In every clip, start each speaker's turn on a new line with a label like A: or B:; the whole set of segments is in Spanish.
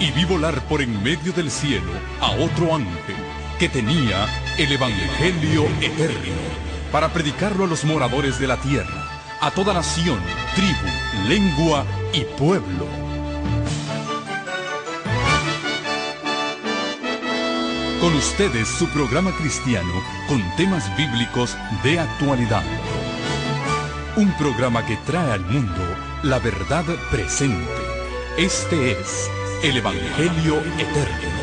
A: y vi volar por en medio del cielo a otro ángel que tenía el Evangelio eterno para predicarlo a los moradores de la tierra, a toda nación, tribu, lengua y pueblo. Con ustedes su programa cristiano con temas bíblicos de actualidad. Un programa que trae al mundo la verdad presente. Este es el Evangelio eterno.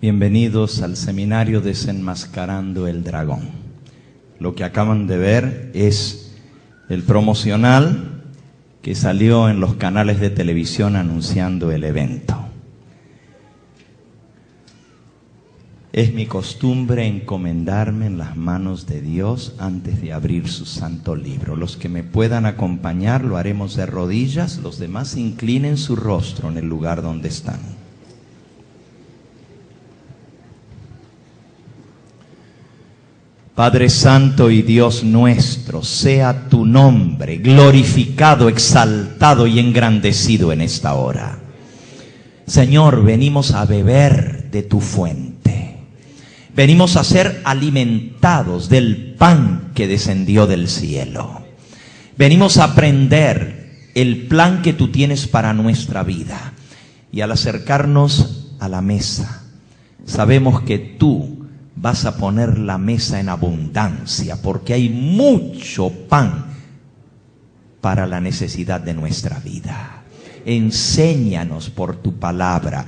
B: Bienvenidos al seminario Desenmascarando el Dragón. Lo que acaban de ver es el promocional que salió en los canales de televisión anunciando el evento. Es mi costumbre encomendarme en las manos de Dios antes de abrir su santo libro. Los que me puedan acompañar lo haremos de rodillas, los demás inclinen su rostro en el lugar donde están. Padre Santo y Dios nuestro, sea tu nombre glorificado, exaltado y engrandecido en esta hora. Señor, venimos a beber de tu fuente. Venimos a ser alimentados del pan que descendió del cielo. Venimos a aprender el plan que tú tienes para nuestra vida. Y al acercarnos a la mesa, sabemos que tú vas a poner la mesa en abundancia, porque hay mucho pan para la necesidad de nuestra vida. Enséñanos por tu palabra,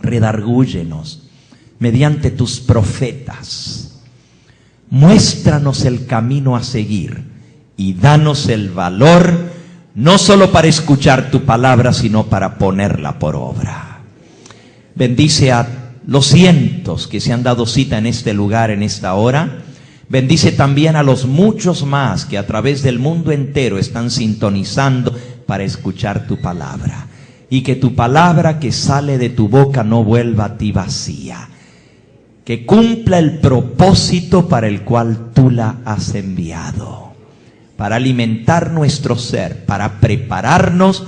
B: redargúyenos mediante tus profetas. Muéstranos el camino a seguir y danos el valor, no solo para escuchar tu palabra, sino para ponerla por obra. Bendice a los cientos que se han dado cita en este lugar, en esta hora. Bendice también a los muchos más que a través del mundo entero están sintonizando para escuchar tu palabra. Y que tu palabra que sale de tu boca no vuelva a ti vacía. Que cumpla el propósito para el cual tú la has enviado. Para alimentar nuestro ser, para prepararnos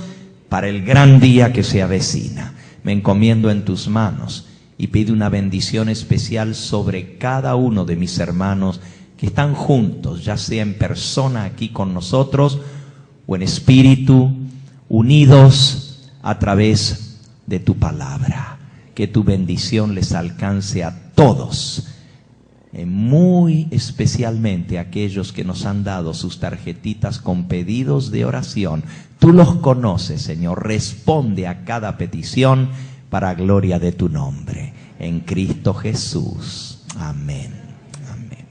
B: para el gran día que se avecina. Me encomiendo en tus manos y pido una bendición especial sobre cada uno de mis hermanos que están juntos, ya sea en persona aquí con nosotros o en espíritu, unidos a través de tu palabra. Que tu bendición les alcance a todos, muy especialmente a aquellos que nos han dado sus tarjetitas con pedidos de oración. Tú los conoces, Señor. Responde a cada petición para gloria de tu nombre. En Cristo Jesús. Amén. Amén.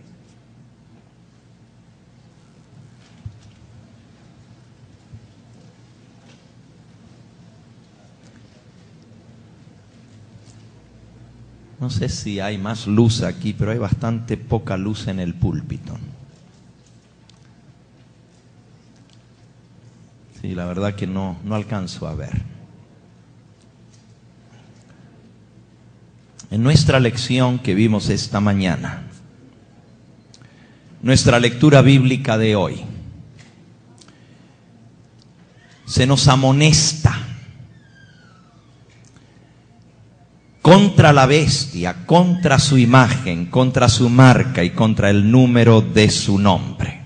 B: No sé si hay más luz aquí, pero hay bastante poca luz en el púlpito. Sí, la verdad que no alcanzo a ver. En nuestra lección que vimos esta mañana, nuestra lectura bíblica de hoy, se nos amonesta contra la bestia, contra su imagen, contra su marca y contra el número de su nombre.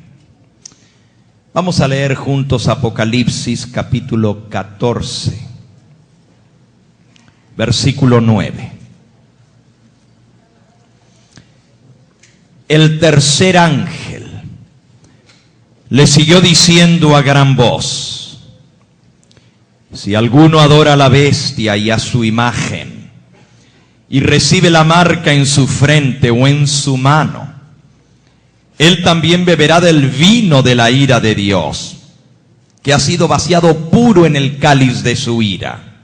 B: Vamos a leer juntos Apocalipsis capítulo 14, versículo 9. El tercer ángel le siguió diciendo a gran voz: si alguno adora a la bestia y a su imagen, y recibe la marca en su frente o en su mano, él también beberá del vino de la ira de Dios, que ha sido vaciado puro en el cáliz de su ira.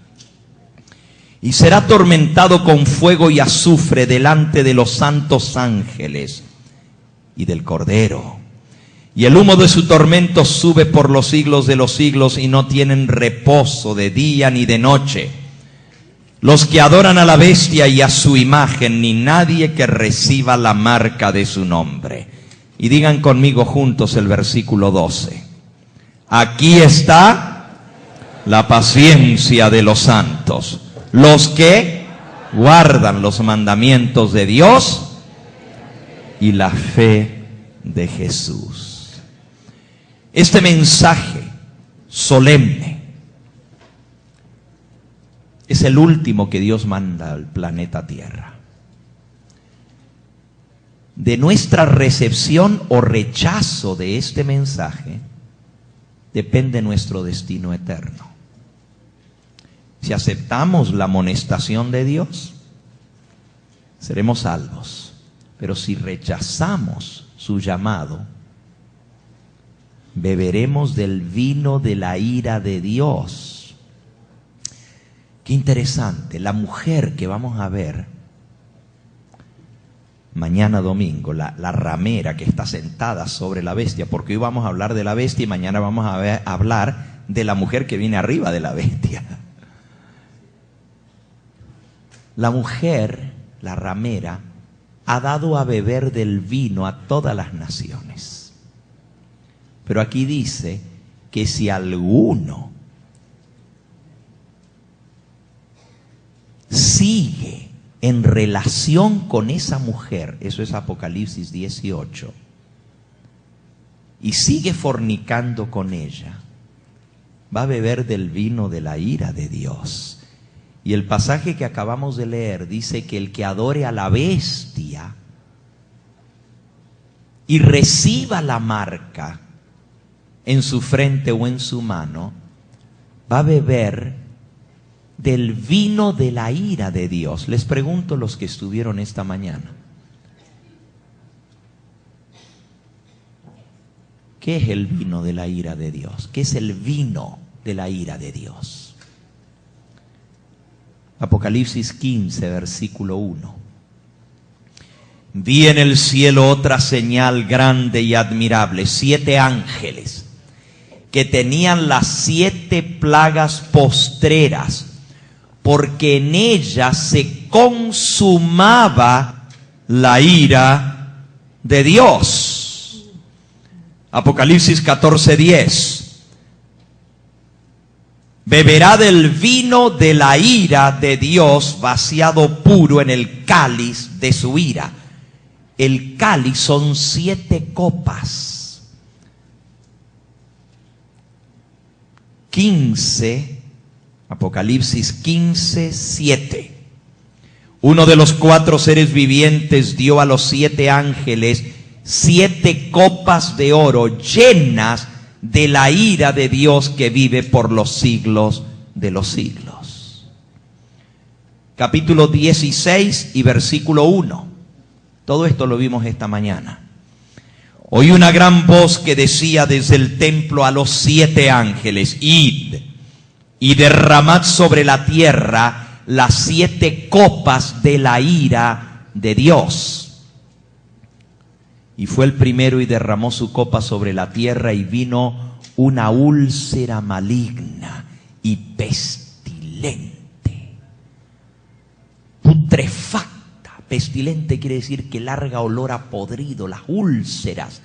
B: Y será atormentado con fuego y azufre delante de los santos ángeles y del Cordero. Y el humo de su tormento sube por los siglos de los siglos, y no tienen reposo de día ni de noche los que adoran a la bestia y a su imagen, ni nadie que reciba la marca de su nombre. Y digan conmigo juntos el versículo 12. Aquí está la paciencia de los santos, los que guardan los mandamientos de Dios y la fe de Jesús. Este mensaje solemne es el último que Dios manda al planeta Tierra. De nuestra recepción o rechazo de este mensaje depende nuestro destino eterno. Si aceptamos la amonestación de Dios, seremos salvos. Pero si rechazamos su llamado, beberemos del vino de la ira de Dios. Qué interesante, la mujer que vamos a ver mañana domingo, la ramera que está sentada sobre la bestia, porque hoy vamos a hablar de la bestia y mañana vamos a hablar de la mujer que viene arriba de la bestia. La mujer, la ramera, ha dado a beber del vino a todas las naciones. Pero aquí dice que si alguno sigue en relación con esa mujer, eso es Apocalipsis 18, y sigue fornicando con ella, va a beber del vino de la ira de Dios. Y el pasaje que acabamos de leer dice que el que adore a la bestia y reciba la marca en su frente o en su mano, va a beber del vino de la ira de Dios. Les pregunto, los que estuvieron esta mañana, ¿qué es el vino de la ira de Dios? ¿Qué es el vino de la ira de Dios? Apocalipsis 15, versículo 1. Vi en el cielo otra señal grande y admirable, 7 ángeles que tenían las 7 plagas postreras, porque en ellas se consumaba la ira de Dios. Apocalipsis 14:10. Beberá del vino de la ira de Dios vaciado puro en el cáliz de su ira. El cáliz son 7 copas. 15, Apocalipsis 15:7. Uno de los 4 seres vivientes dio a los 7 ángeles 7 copas de oro llenas de la ira de Dios que vive por los siglos de los siglos. Capítulo 16 y versículo 1. Todo esto lo vimos esta mañana. Oí una gran voz que decía desde el templo a los 7 ángeles: id y derramad sobre la tierra las 7 copas de la ira de Dios. Y fue el primero y derramó su copa sobre la tierra, y vino una úlcera maligna y pestilente, putrefacta. Pestilente quiere decir que larga olor a podrido, las úlceras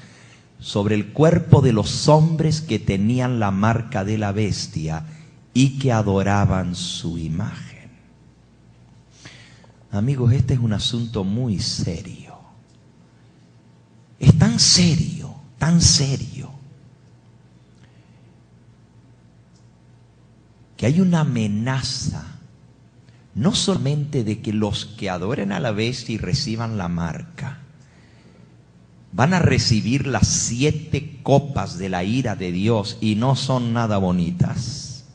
B: sobre el cuerpo de los hombres que tenían la marca de la bestia y que adoraban su imagen. Amigos, este es un asunto muy serio. Es tan serio, que hay una amenaza, no solamente de que los que adoren a la bestia y reciban la marca van a recibir las 7 copas de la ira de Dios y no son nada bonitas,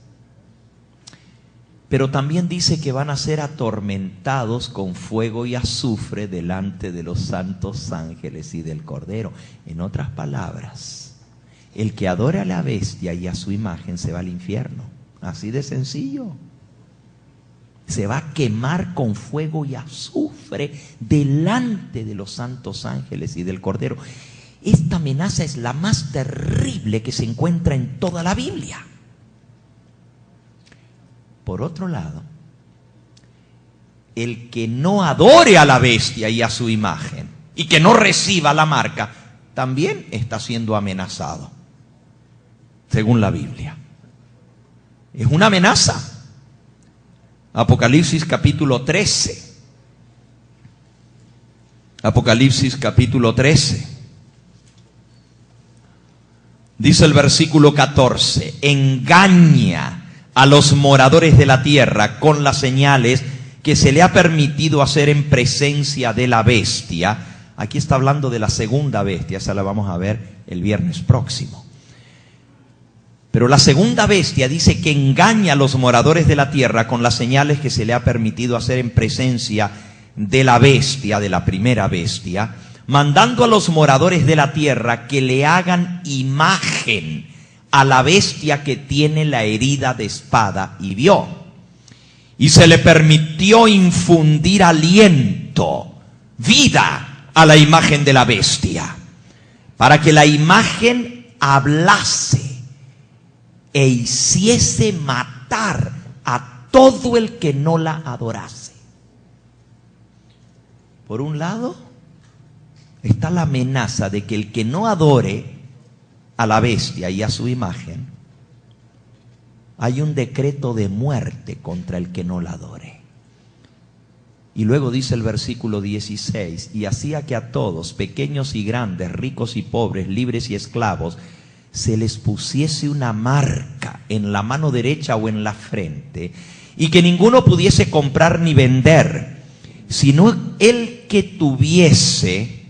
B: pero también dice que van a ser atormentados con fuego y azufre delante de los santos ángeles y del Cordero. En otras palabras, el que adore a la bestia y a su imagen se va al infierno. Así de sencillo. Se va a quemar con fuego y azufre delante de los santos ángeles y del Cordero. Esta amenaza es la más terrible que se encuentra en toda la Biblia. Por otro lado, el que no adore a la bestia y a su imagen y que no reciba la marca, también está siendo amenazado, según la Biblia. Es una amenaza. Apocalipsis capítulo 13. Apocalipsis capítulo 13. Dice el versículo 14: engaña a los moradores de la tierra con las señales que se le ha permitido hacer en presencia de la bestia. Aquí está hablando de la segunda bestia, esa la vamos a ver el viernes próximo. Pero la segunda bestia dice que engaña a los moradores de la tierra con las señales que se le ha permitido hacer en presencia de la bestia, de la primera bestia, mandando a los moradores de la tierra que le hagan imagen a la bestia que tiene la herida de espada y vio. Y se le permitió infundir aliento, vida a la imagen de la bestia, para que la imagen hablase e hiciese matar a todo el que no la adorase. Por un lado, está la amenaza de que el que no adore a la bestia y a su imagen, hay un decreto de muerte contra el que no la adore. Y luego dice el versículo 16: y hacía que a todos, pequeños y grandes, ricos y pobres, libres y esclavos, se les pusiese una marca en la mano derecha o en la frente, y que ninguno pudiese comprar ni vender, sino el que tuviese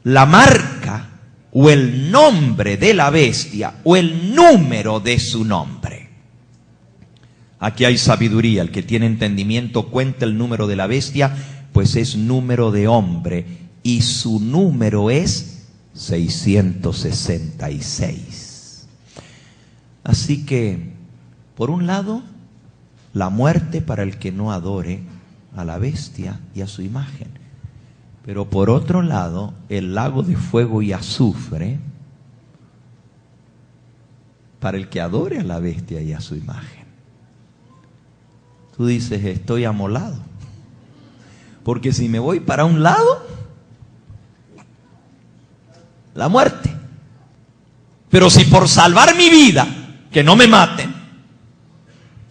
B: la marca o el nombre de la bestia o el número de su nombre. Aquí hay sabiduría. El que tiene entendimiento cuenta el número de la bestia, pues es número de hombre, y su número es 666. Así que, por un lado, la muerte para el que no adore a la bestia y a su imagen. Pero por otro lado, el lago de fuego y azufre para el que adore a la bestia y a su imagen. Tú dices, estoy amolado, porque si me voy para un lado, la muerte. Pero si por salvar mi vida, que no me maten,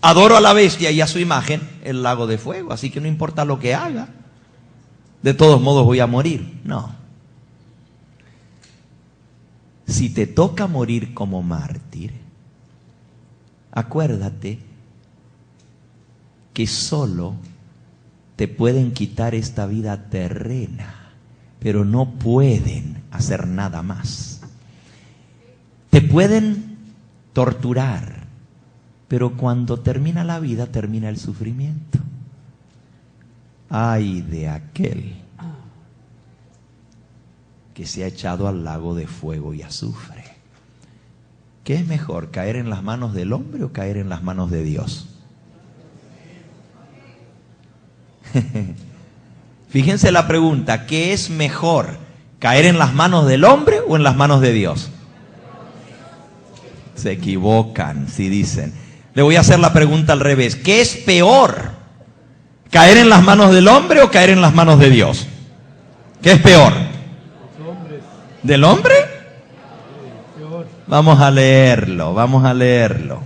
B: adoro a la bestia y a su imagen, el lago de fuego. Así que no importa lo que haga, de todos modos voy a morir. No. Si te toca morir como mártir, acuérdate que solo te pueden quitar esta vida terrena, pero no pueden hacer nada más. Te pueden torturar, pero cuando termina la vida, termina el sufrimiento. Ay de aquel que se ha echado al lago de fuego y azufre. ¿Qué es mejor, caer en las manos del hombre o caer en las manos de Dios? Fíjense la pregunta: ¿qué es mejor, caer en las manos del hombre o en las manos de Dios? Se equivocan si dicen. Le voy a hacer la pregunta al revés: ¿qué es peor, caer en las manos del hombre o caer en las manos de Dios? ¿Qué es peor? ¿Del hombre? Vamos a leerlo, vamos a leerlo.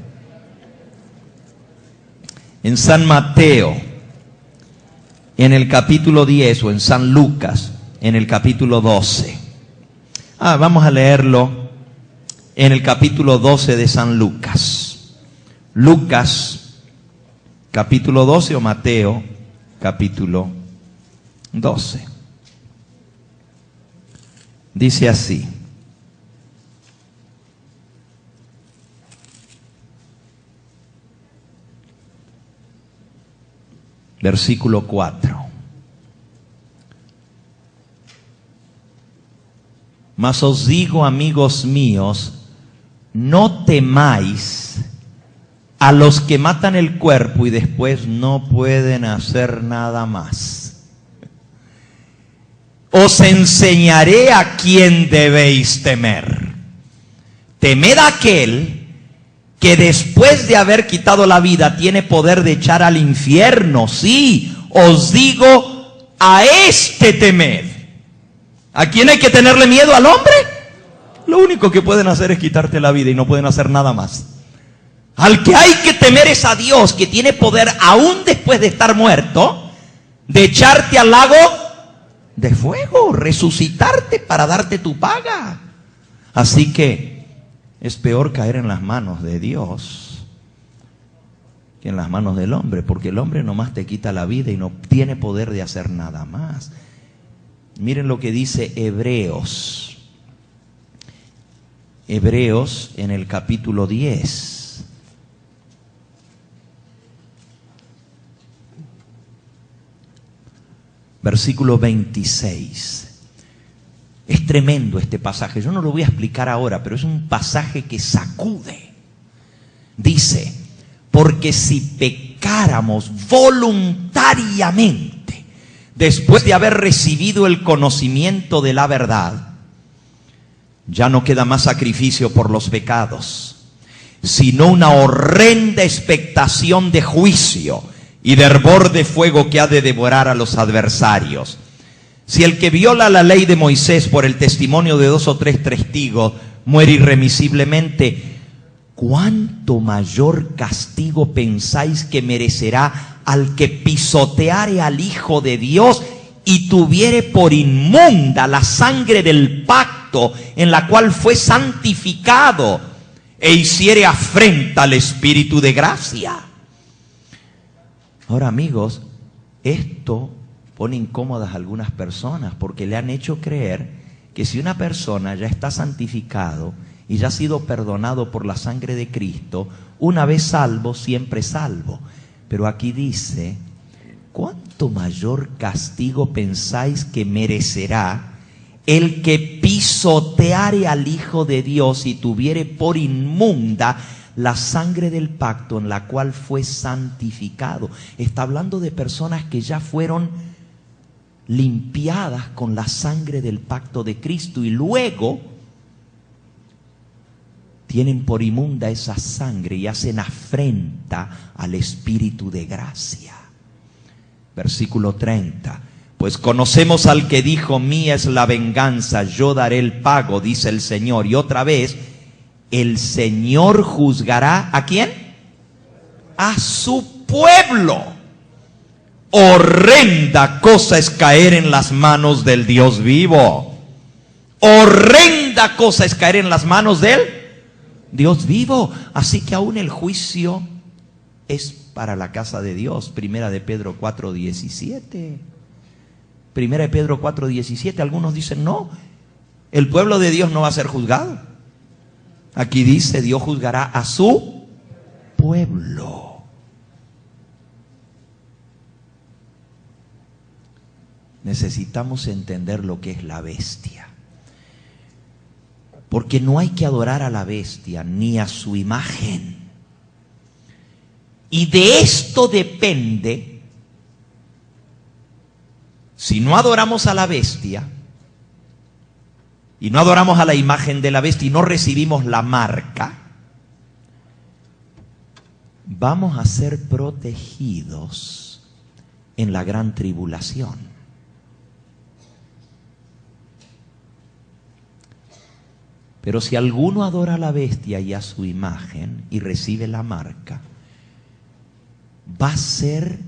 B: En San Mateo, en el capítulo 10, o en San Lucas, en el capítulo 12. Vamos a leerlo en el capítulo 12 de San Lucas. Lucas, capítulo 12, o Mateo, capítulo 12. Dice así. Versículo 4. Mas os digo, amigos míos, no temáis a los que matan el cuerpo y después no pueden hacer nada más. Os enseñaré a quién debéis temer. Temed a aquel que después de haber quitado la vida tiene poder de echar al infierno. Sí, os digo, a este temed. ¿A quién hay que tenerle miedo? ¿Al hombre? Lo único que pueden hacer es quitarte la vida y no pueden hacer nada más. Al que hay que temer es a Dios, que tiene poder, aún después de estar muerto, de echarte al lago de fuego, resucitarte para darte tu paga. Así que es peor caer en las manos de Dios que en las manos del hombre, porque el hombre nomás te quita la vida y no tiene poder de hacer nada más. Miren lo que dice Hebreos. Hebreos en el capítulo 10. Versículo 26. Es tremendo este pasaje. Yo no lo voy a explicar ahora, pero es un pasaje que sacude. Dice, porque si pecáramos voluntariamente, después de haber recibido el conocimiento de la verdad, ya no queda más sacrificio por los pecados, sino una horrenda expectación de juicio y de hervor de fuego que ha de devorar a los adversarios. Si el que viola la ley de Moisés por el testimonio de 2 o 3 testigos muere irremisiblemente, ¿cuánto mayor castigo pensáis que merecerá al que pisoteare al Hijo de Dios y tuviere por inmunda la sangre del pacto en la cual fue santificado e hiciere afrenta al Espíritu de gracia? Ahora, amigos, esto pone incómodas a algunas personas porque le han hecho creer que si una persona ya está santificado y ya ha sido perdonado por la sangre de Cristo, una vez salvo, siempre salvo. Pero aquí dice, ¿cuánto mayor castigo pensáis que merecerá el que pisoteare al Hijo de Dios y tuviere por inmunda la sangre del pacto en la cual fue santificado? Está hablando de personas que ya fueron limpiadas con la sangre del pacto de Cristo y luego tienen por inmunda esa sangre y hacen afrenta al Espíritu de gracia. Versículo 30. Pues conocemos al que dijo, mía es la venganza, yo daré el pago, dice el Señor. Y otra vez, el Señor juzgará, ¿a quién? A su pueblo. Horrenda cosa es caer en las manos del Dios vivo. Horrenda cosa es caer en las manos del Dios vivo. Así que aún el juicio es para la casa de Dios. Primera de Pedro 4:17. Primera de Pedro 4:17. Algunos dicen, no, el pueblo de Dios no va a ser juzgado. Aquí dice, Dios juzgará a su pueblo. Necesitamos entender lo que es la bestia. Porque no hay que adorar a la bestia ni a su imagen. Y de esto depende, si no adoramos a la bestia, y no adoramos a la imagen de la bestia y no recibimos la marca, vamos a ser protegidos en la gran tribulación. Pero si alguno adora a la bestia y a su imagen y recibe la marca, va a ser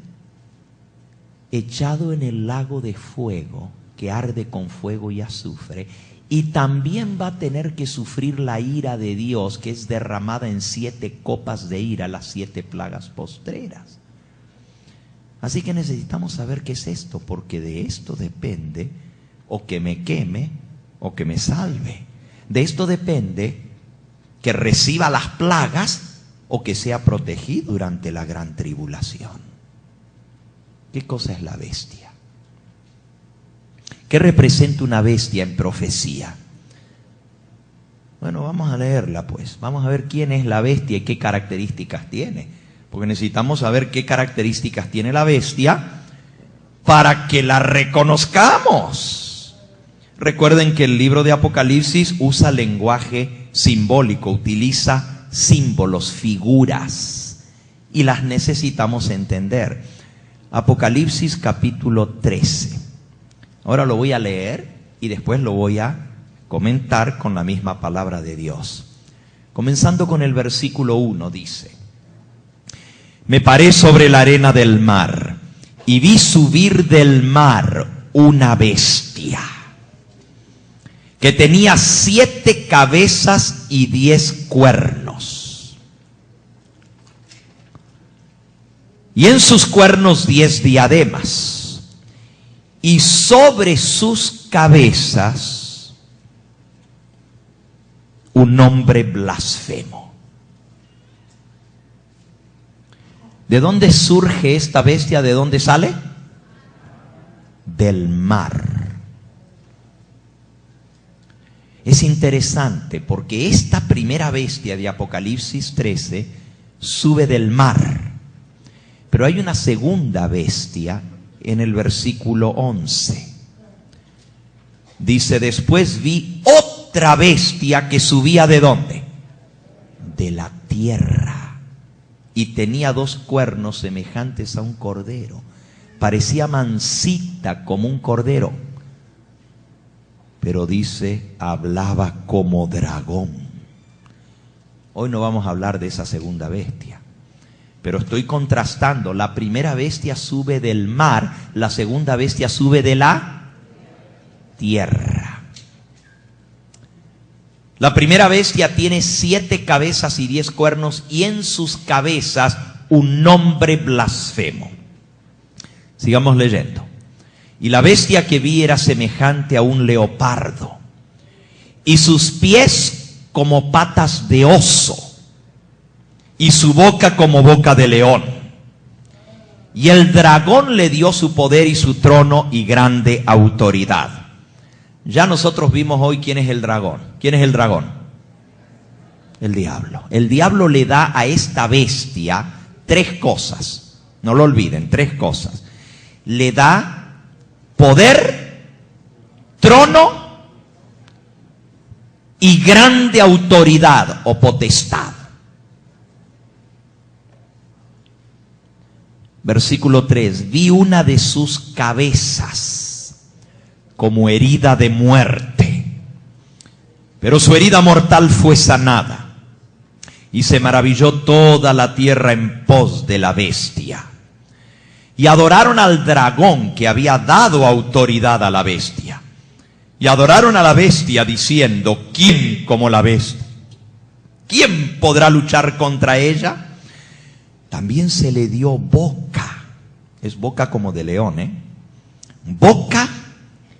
B: echado en el lago de fuego que arde con fuego y azufre, y también va a tener que sufrir la ira de Dios, que es derramada en 7 copas de ira, las 7 plagas postreras. Así que necesitamos saber qué es esto, porque de esto depende o que me queme o que me salve. De esto depende que reciba las plagas o que sea protegido durante la gran tribulación. ¿Qué cosa es la bestia? ¿Qué representa una bestia en profecía? Bueno, vamos a leerla pues. Vamos a ver quién es la bestia y qué características tiene. Porque necesitamos saber qué características tiene la bestia para que la reconozcamos. Recuerden que el libro de Apocalipsis usa lenguaje simbólico, utiliza símbolos, figuras, y las necesitamos entender. Apocalipsis capítulo 13. Ahora lo voy a leer y después lo voy a comentar con la misma palabra de Dios. Comenzando con el versículo 1, dice: Me paré sobre la arena del mar y vi subir del mar una bestia que tenía 7 cabezas y 10 cuernos. Y en sus cuernos 10 diademas. Y sobre sus cabezas un nombre blasfemo. ¿De dónde surge esta bestia? ¿De dónde sale? Del mar. Es interesante porque esta primera bestia de Apocalipsis 13 sube del mar. Pero hay una segunda bestia en el versículo 11. Dice: después vi otra bestia que subía ¿de dónde? De la tierra. Y tenía 2 cuernos semejantes a un cordero. Parecía mansita como un cordero. Pero dice, hablaba como dragón. Hoy no vamos a hablar de esa segunda bestia. Pero estoy contrastando. La primera bestia sube del mar, la segunda bestia sube de la tierra. La primera bestia tiene 7 cabezas y 10 cuernos, y en sus cabezas un nombre blasfemo. Sigamos leyendo. Y la bestia que vi era semejante a un leopardo, y sus pies como patas de oso, y su boca como boca de león. Y el dragón le dio su poder y su trono y grande autoridad. Ya nosotros vimos hoy quién es el dragón. ¿Quién es el dragón? El diablo. El diablo le da a esta bestia 3 cosas. No lo olviden, 3 cosas. Le da poder, trono y grande autoridad o potestad. Versículo 3. Vi una de sus cabezas como herida de muerte, pero su herida mortal fue sanada, y se maravilló toda la tierra en pos de la bestia. Y adoraron al dragón que había dado autoridad a la bestia. Y adoraron a la bestia diciendo: ¿quién como la bestia? ¿Quién podrá luchar contra ella? También se le dio boca. Es boca como de león, boca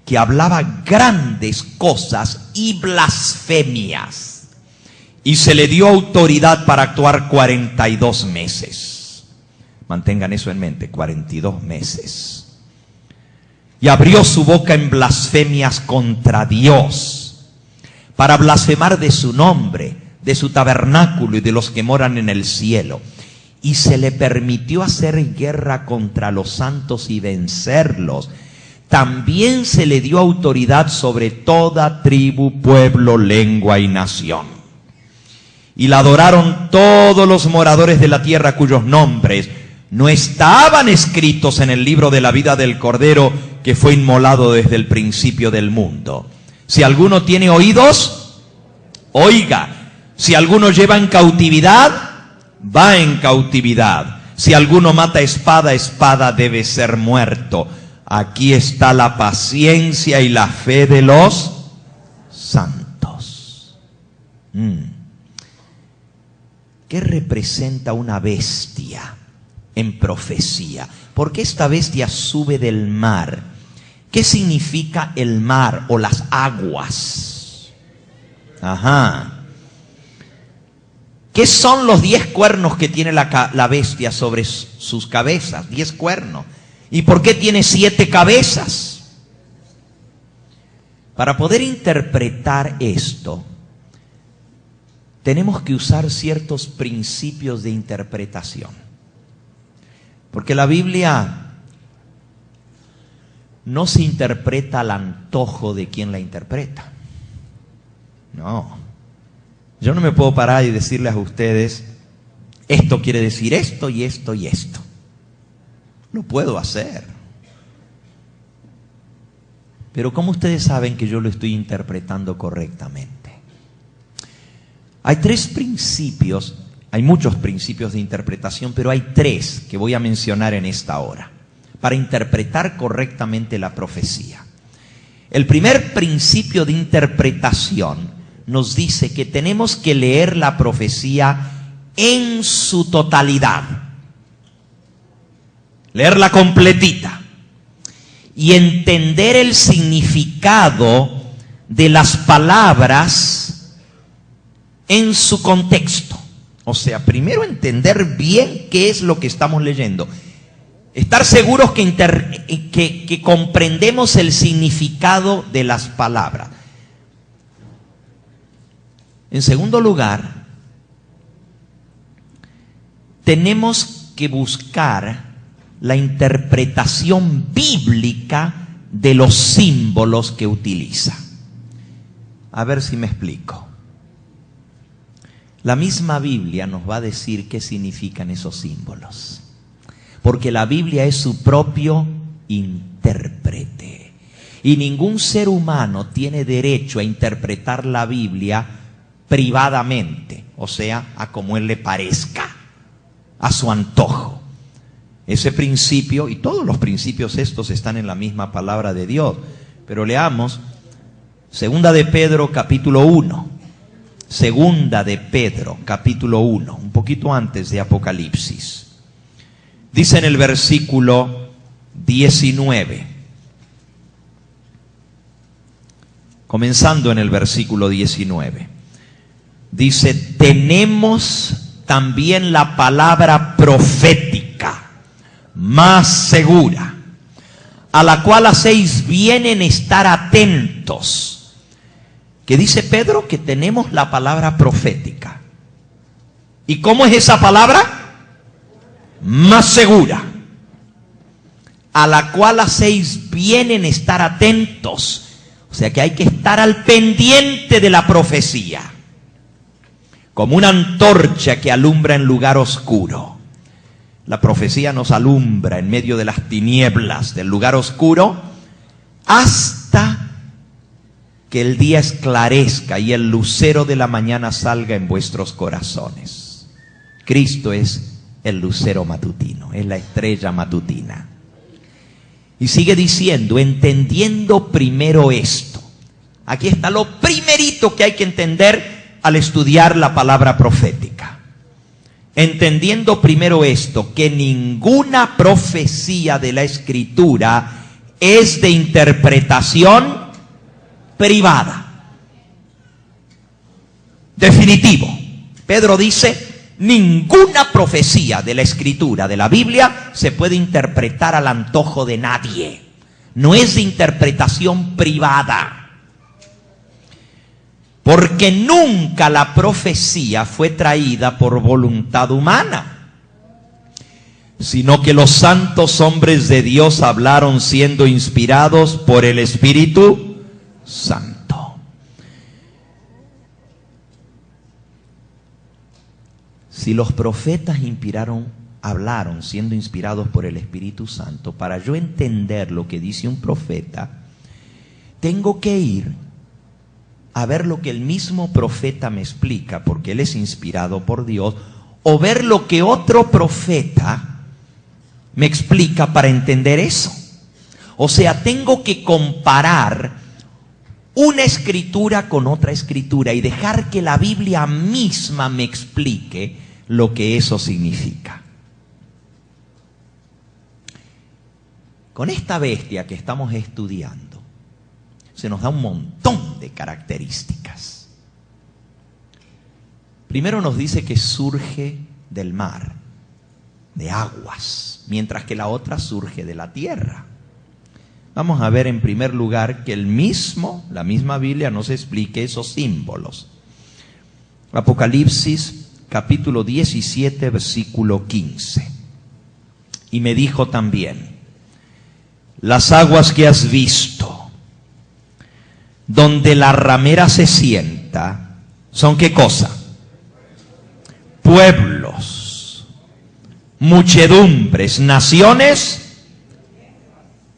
B: que hablaba grandes cosas y blasfemias. Y se le dio autoridad para actuar 42 meses. Mantengan eso en mente, 42 meses. Y abrió su boca en blasfemias contra Dios, para blasfemar de su nombre, de su tabernáculo y de los que moran en el cielo. Y se le permitió hacer guerra contra los santos y vencerlos. También se le dio autoridad sobre toda tribu, pueblo, lengua y nación. Y la adoraron todos los moradores de la tierra cuyos nombres no estaban escritos en el libro de la vida del Cordero que fue inmolado desde el principio del mundo. Si alguno tiene oídos, oiga. Si alguno lleva en cautividad, va en cautividad. Si alguno mata espada, espada debe ser muerto. Aquí está la paciencia y la fe de los santos. ¿Qué representa una bestia en profecía? ¿Por qué esta bestia sube del mar? ¿Qué significa el mar o las aguas? ¿Qué son los 10 cuernos que tiene la bestia sobre sus cabezas? 10 cuernos. ¿Y por qué tiene 7 cabezas? Para poder interpretar esto, tenemos que usar ciertos principios de interpretación. Porque la Biblia no se interpreta al antojo de quien la interpreta. No. Yo no me puedo parar y decirles a ustedes, esto quiere decir esto y esto y esto. Lo puedo hacer. Pero ¿cómo ustedes saben que yo lo estoy interpretando correctamente? Hay 3 principios, hay muchos principios de interpretación, pero hay 3 que voy a mencionar en esta hora para interpretar correctamente la profecía. El primer principio de interpretación nos dice que tenemos que leer la profecía en su totalidad, leerla completita y entender el significado de las palabras en su contexto. O sea, primero entender bien qué es lo que estamos leyendo. Estar seguros que comprendemos el significado de las palabras. En segundo lugar, tenemos que buscar la interpretación bíblica de los símbolos que utiliza. A ver si me explico. La misma Biblia nos va a decir qué significan esos símbolos. Porque la Biblia es su propio intérprete. Y ningún ser humano tiene derecho a interpretar la Biblia privadamente, o sea, a como él le parezca, a su antojo. Ese principio, y todos los principios estos están en la misma palabra de Dios. Pero leamos, Segunda de Pedro, capítulo 1. Segunda de Pedro, capítulo 1, un poquito antes de Apocalipsis. Dice en el versículo 19, comenzando en el versículo 19, dice, tenemos también la palabra profética más segura, a la cual hacéis bien en estar atentos. Que dice Pedro que tenemos la palabra profética. ¿Y cómo es esa palabra? Más segura, a la cual hacéis bien en estar atentos. O sea que hay que estar al pendiente de la profecía, como una antorcha que alumbra en lugar oscuro. La profecía nos alumbra en medio de las tinieblas del lugar oscuro hasta que el día esclarezca y el lucero de la mañana salga en vuestros corazones. Cristo es el lucero matutino, es la estrella matutina. Y sigue diciendo, entendiendo primero esto. Aquí está lo primerito que hay que entender al estudiar la palabra profética. Entendiendo primero esto, que ninguna profecía de la Escritura es de interpretación privada. Definitivo. Pedro dice, ninguna profecía de la Escritura, de la Biblia, se puede interpretar al antojo de nadie. No es de interpretación privada. Porque nunca la profecía fue traída por voluntad humana, sino que los santos hombres de Dios hablaron siendo inspirados por el Espíritu Santo. Si los profetas hablaron siendo inspirados por el Espíritu Santo, para yo entender lo que dice un profeta, tengo que ir a ver lo que el mismo profeta me explica, porque él es inspirado por Dios, o ver lo que otro profeta me explica para entender eso. O sea, tengo que comparar una escritura con otra escritura y dejar que la Biblia misma me explique lo que eso significa. Con esta bestia que estamos estudiando, se nos da un montón de características. Primero nos dice que surge del mar, de aguas, mientras que la otra surge de la tierra. Vamos a ver en primer lugar que la misma Biblia nos explique esos símbolos. Apocalipsis capítulo 17, versículo 15. Y me dijo también: las aguas que has visto, donde la ramera se sienta, ¿son qué cosa? Pueblos, muchedumbres, naciones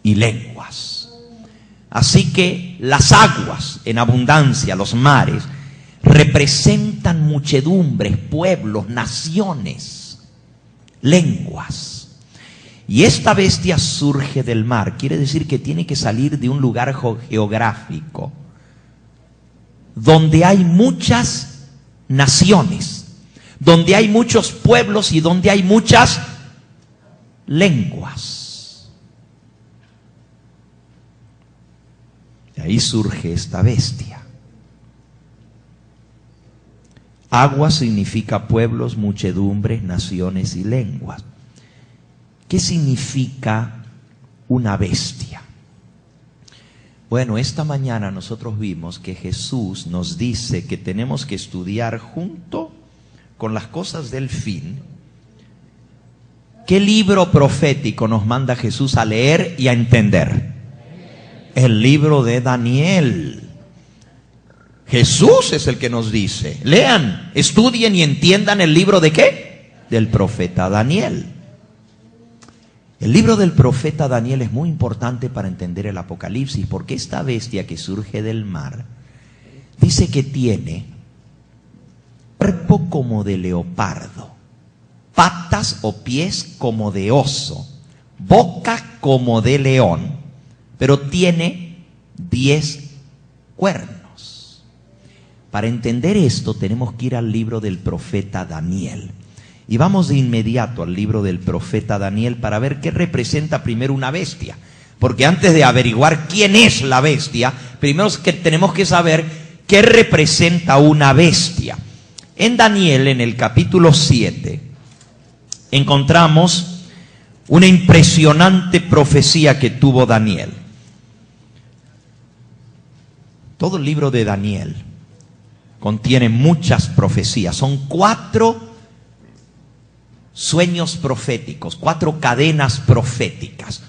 B: y lenguas. Así que las aguas en abundancia, los mares, representan muchedumbres, pueblos, naciones, lenguas. Y esta bestia surge del mar, quiere decir que tiene que salir de un lugar geográfico donde hay muchas naciones, donde hay muchos pueblos y donde hay muchas lenguas. De ahí surge esta bestia. Agua significa pueblos, muchedumbres, naciones y lenguas. ¿Qué significa una bestia? Bueno, esta mañana nosotros vimos que Jesús nos dice que tenemos que estudiar junto con las cosas del fin. ¿Qué libro profético nos manda Jesús a leer y a entender? El libro de Daniel. Jesús es el que nos dice: lean, estudien y entiendan el libro de ¿qué? Del profeta Daniel. El libro del profeta Daniel es muy importante para entender el Apocalipsis, porque esta bestia que surge del mar dice que tiene cuerpo como de leopardo, patas o pies como de oso, boca como de león, pero tiene 10 cuernos. Para entender esto tenemos que ir al libro del profeta Daniel. Y vamos de inmediato al libro del profeta Daniel para ver qué representa primero una bestia. Porque antes de averiguar quién es la bestia, primero tenemos que saber qué representa una bestia. En Daniel, en el capítulo 7, encontramos una impresionante profecía que tuvo Daniel. Todo el libro de Daniel contiene muchas profecías. Son 4 sueños proféticos, 4 cadenas proféticas.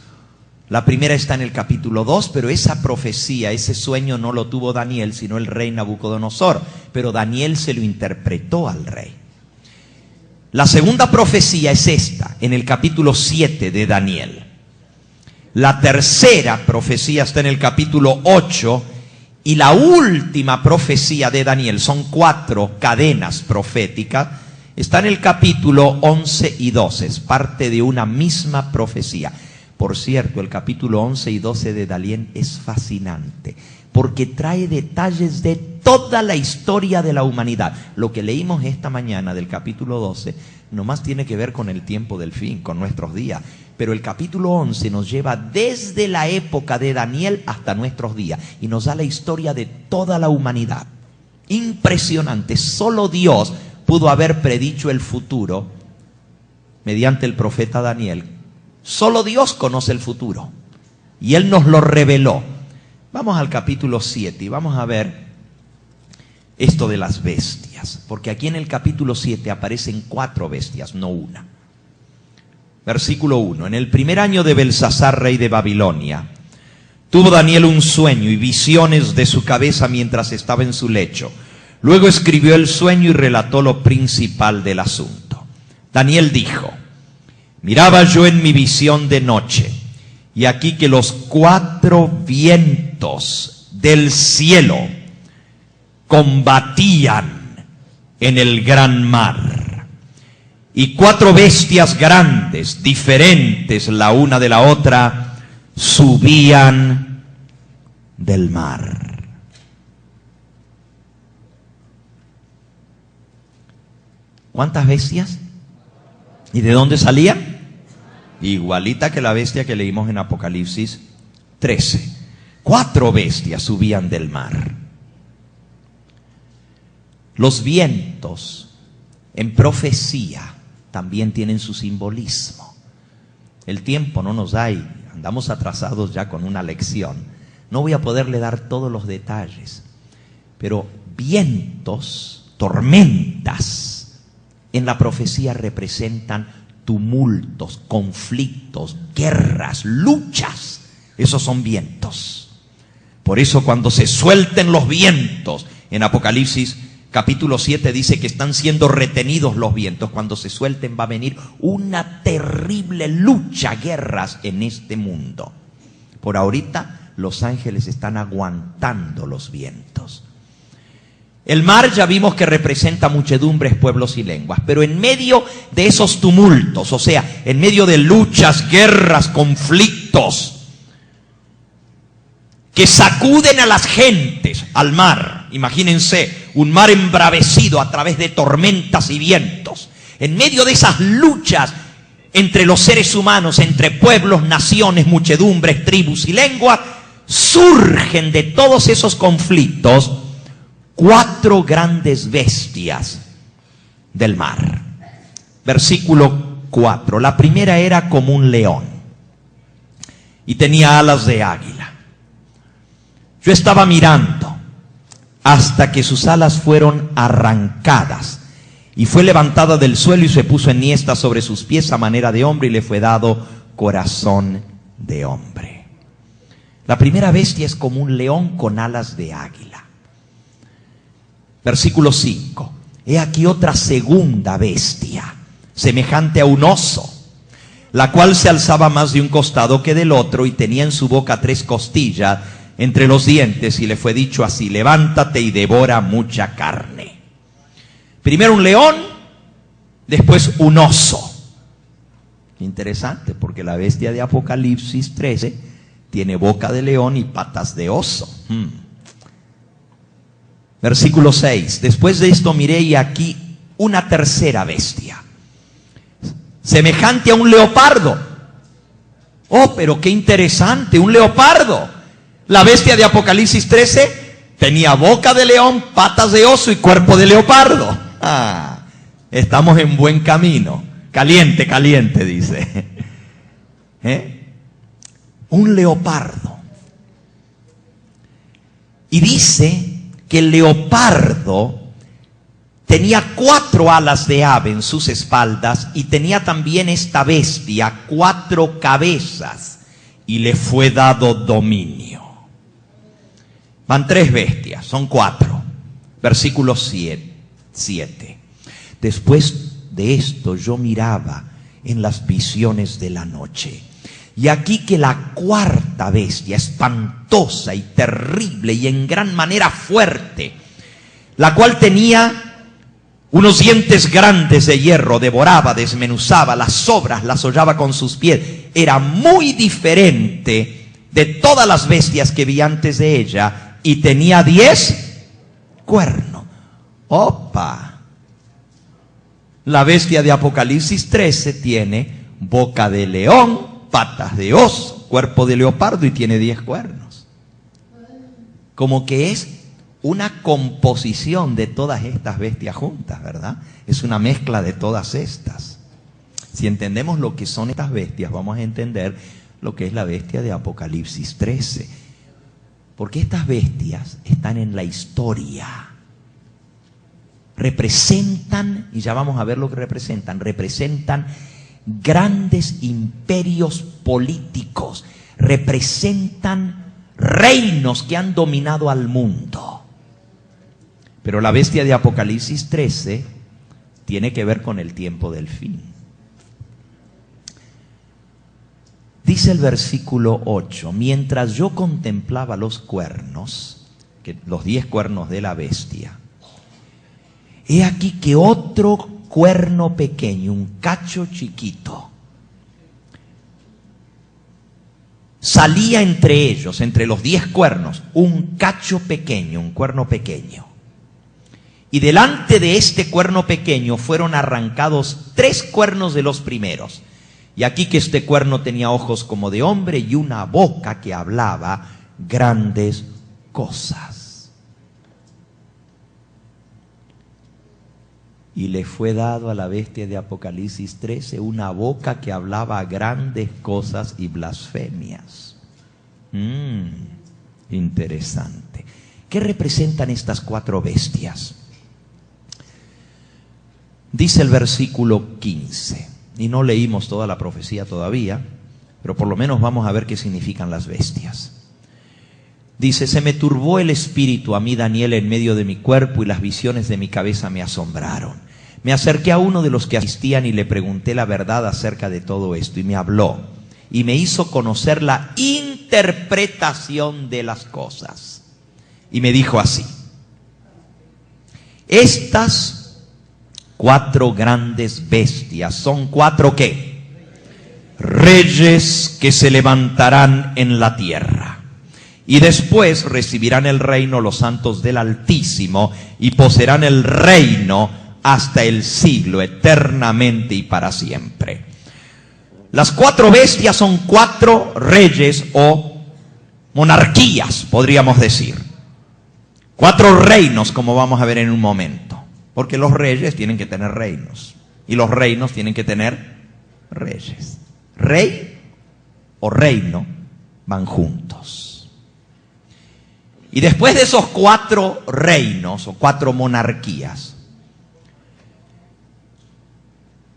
B: La primera está en el capítulo 2, pero esa profecía, ese sueño no lo tuvo Daniel, sino el rey Nabucodonosor. Pero Daniel se lo interpretó al rey. La segunda profecía es esta, en el capítulo 7 de Daniel. La tercera profecía está en el capítulo 8. Y la última profecía de Daniel, son 4 cadenas proféticas, está en el capítulo 11 y 12, es parte de una misma profecía. Por cierto, el capítulo 11 y 12 de Daniel es fascinante, porque trae detalles de toda la historia de la humanidad. Lo que leímos esta mañana del capítulo 12, nomás tiene que ver con el tiempo del fin, con nuestros días. Pero el capítulo 11 nos lleva desde la época de Daniel hasta nuestros días, y nos da la historia de toda la humanidad. Impresionante, solo Dios pudo haber predicho el futuro mediante el profeta Daniel. Solo Dios conoce el futuro y Él nos lo reveló. Vamos al capítulo 7 y vamos a ver esto de las bestias, porque aquí en el capítulo 7 aparecen 4 bestias, no una. Versículo 1. En el primer año de Belsasar, rey de Babilonia, tuvo Daniel un sueño y visiones de su cabeza mientras estaba en su lecho. Luego escribió el sueño y relató lo principal del asunto. Daniel dijo: miraba yo en mi visión de noche, y aquí que los 4 vientos del cielo combatían en el gran mar, y 4 bestias grandes, diferentes la una de la otra, subían del mar. ¿Cuántas bestias? ¿Y de dónde salían? Igualita que la bestia que leímos en Apocalipsis 13. 4 bestias subían del mar. Los vientos en profecía también tienen su simbolismo. El tiempo no nos da y andamos atrasados ya con una lección. No voy a poderle dar todos los detalles, pero vientos, tormentas, en la profecía representan tumultos, conflictos, guerras, luchas. Esos son vientos. Por eso cuando se suelten los vientos, en Apocalipsis capítulo 7 dice que están siendo retenidos los vientos. Cuando se suelten va a venir una terrible lucha, guerras en este mundo. Por ahorita los ángeles están aguantando los vientos. El mar ya vimos que representa muchedumbres, pueblos y lenguas, pero en medio de esos tumultos, o sea, en medio de luchas, guerras, conflictos, que sacuden a las gentes, al mar. Imagínense, un mar embravecido a través de tormentas y vientos. En medio de esas luchas entre los seres humanos, entre pueblos, naciones, muchedumbres, tribus y lenguas, surgen de todos esos conflictos 4 grandes bestias del mar. Versículo 4. La primera era como un león y tenía alas de águila. Yo estaba mirando hasta que sus alas fueron arrancadas y fue levantada del suelo y se puso enhiesta sobre sus pies a manera de hombre y le fue dado corazón de hombre. La primera bestia es como un león con alas de águila. Versículo 5. He aquí otra segunda bestia, semejante a un oso, la cual se alzaba más de un costado que del otro y tenía en su boca 3 costillas entre los dientes y le fue dicho así: levántate y devora mucha carne. Primero un león, después un oso. Interesante, porque la bestia de Apocalipsis 13 tiene boca de león y patas de oso. Versículo 6. Después de esto miré y aquí una tercera bestia, semejante a un leopardo. Oh, pero qué interesante, un leopardo. La bestia de Apocalipsis 13 tenía boca de león, patas de oso y cuerpo de leopardo. Estamos en buen camino. Caliente, caliente, dice. Un leopardo. Y dice que el leopardo tenía 4 alas de ave en sus espaldas y tenía también esta bestia 4 cabezas y le fue dado dominio. Van 3 bestias, son 4. Versículo 7. Después de esto yo miraba en las visiones de la noche. Y aquí que la 4ª bestia, espantosa y terrible y en gran manera fuerte, la cual tenía unos dientes grandes de hierro, devoraba, desmenuzaba las sobras, las hollaba con sus pies. Era muy diferente de todas las bestias que vi antes de ella y tenía 10 cuernos. ¡Opa! La bestia de Apocalipsis 13 tiene boca de león, patas de oso, cuerpo de leopardo y tiene 10 cuernos. Como que es una composición de todas estas bestias juntas, ¿verdad? Es una mezcla de todas estas. Si entendemos lo que son estas bestias, vamos a entender lo que es la bestia de Apocalipsis 13. Porque estas bestias están en la historia. Representan, y ya vamos a ver lo que representan grandes imperios políticos, representan reinos que han dominado al mundo. Pero la bestia de Apocalipsis 13 tiene que ver con el tiempo del fin. Dice el versículo 8, mientras yo contemplaba los cuernos, los 10 cuernos de la bestia, he aquí que otro cuerno pequeño, un cacho chiquito, salía entre ellos, entre los 10 cuernos, un cacho pequeño, un cuerno pequeño. Y delante de este cuerno pequeño fueron arrancados 3 cuernos de los primeros. Y aquí que este cuerno tenía ojos como de hombre y una boca que hablaba grandes cosas. Y le fue dado a la bestia de Apocalipsis 13 una boca que hablaba grandes cosas y blasfemias. Interesante. ¿Qué representan estas 4 bestias? Dice el versículo 15, y no leímos toda la profecía todavía, pero por lo menos vamos a ver qué significan las bestias. Dice, se me turbó el espíritu a mí, Daniel, en medio de mi cuerpo, y las visiones de mi cabeza me asombraron. Me acerqué a uno de los que asistían y le pregunté la verdad acerca de todo esto, y me habló, y me hizo conocer la interpretación de las cosas. Y me dijo así, estas 4 grandes bestias son 4 ¿qué? Reyes que se levantarán en la tierra. Y después recibirán el reino los santos del Altísimo y poseerán el reino hasta el siglo, eternamente y para siempre. Las 4 bestias son 4 reyes o monarquías, podríamos decir. 4 reinos, como vamos a ver en un momento. Porque los reyes tienen que tener reinos. Y los reinos tienen que tener reyes. Rey o reino van juntos. Y después de esos 4 reinos o 4 monarquías,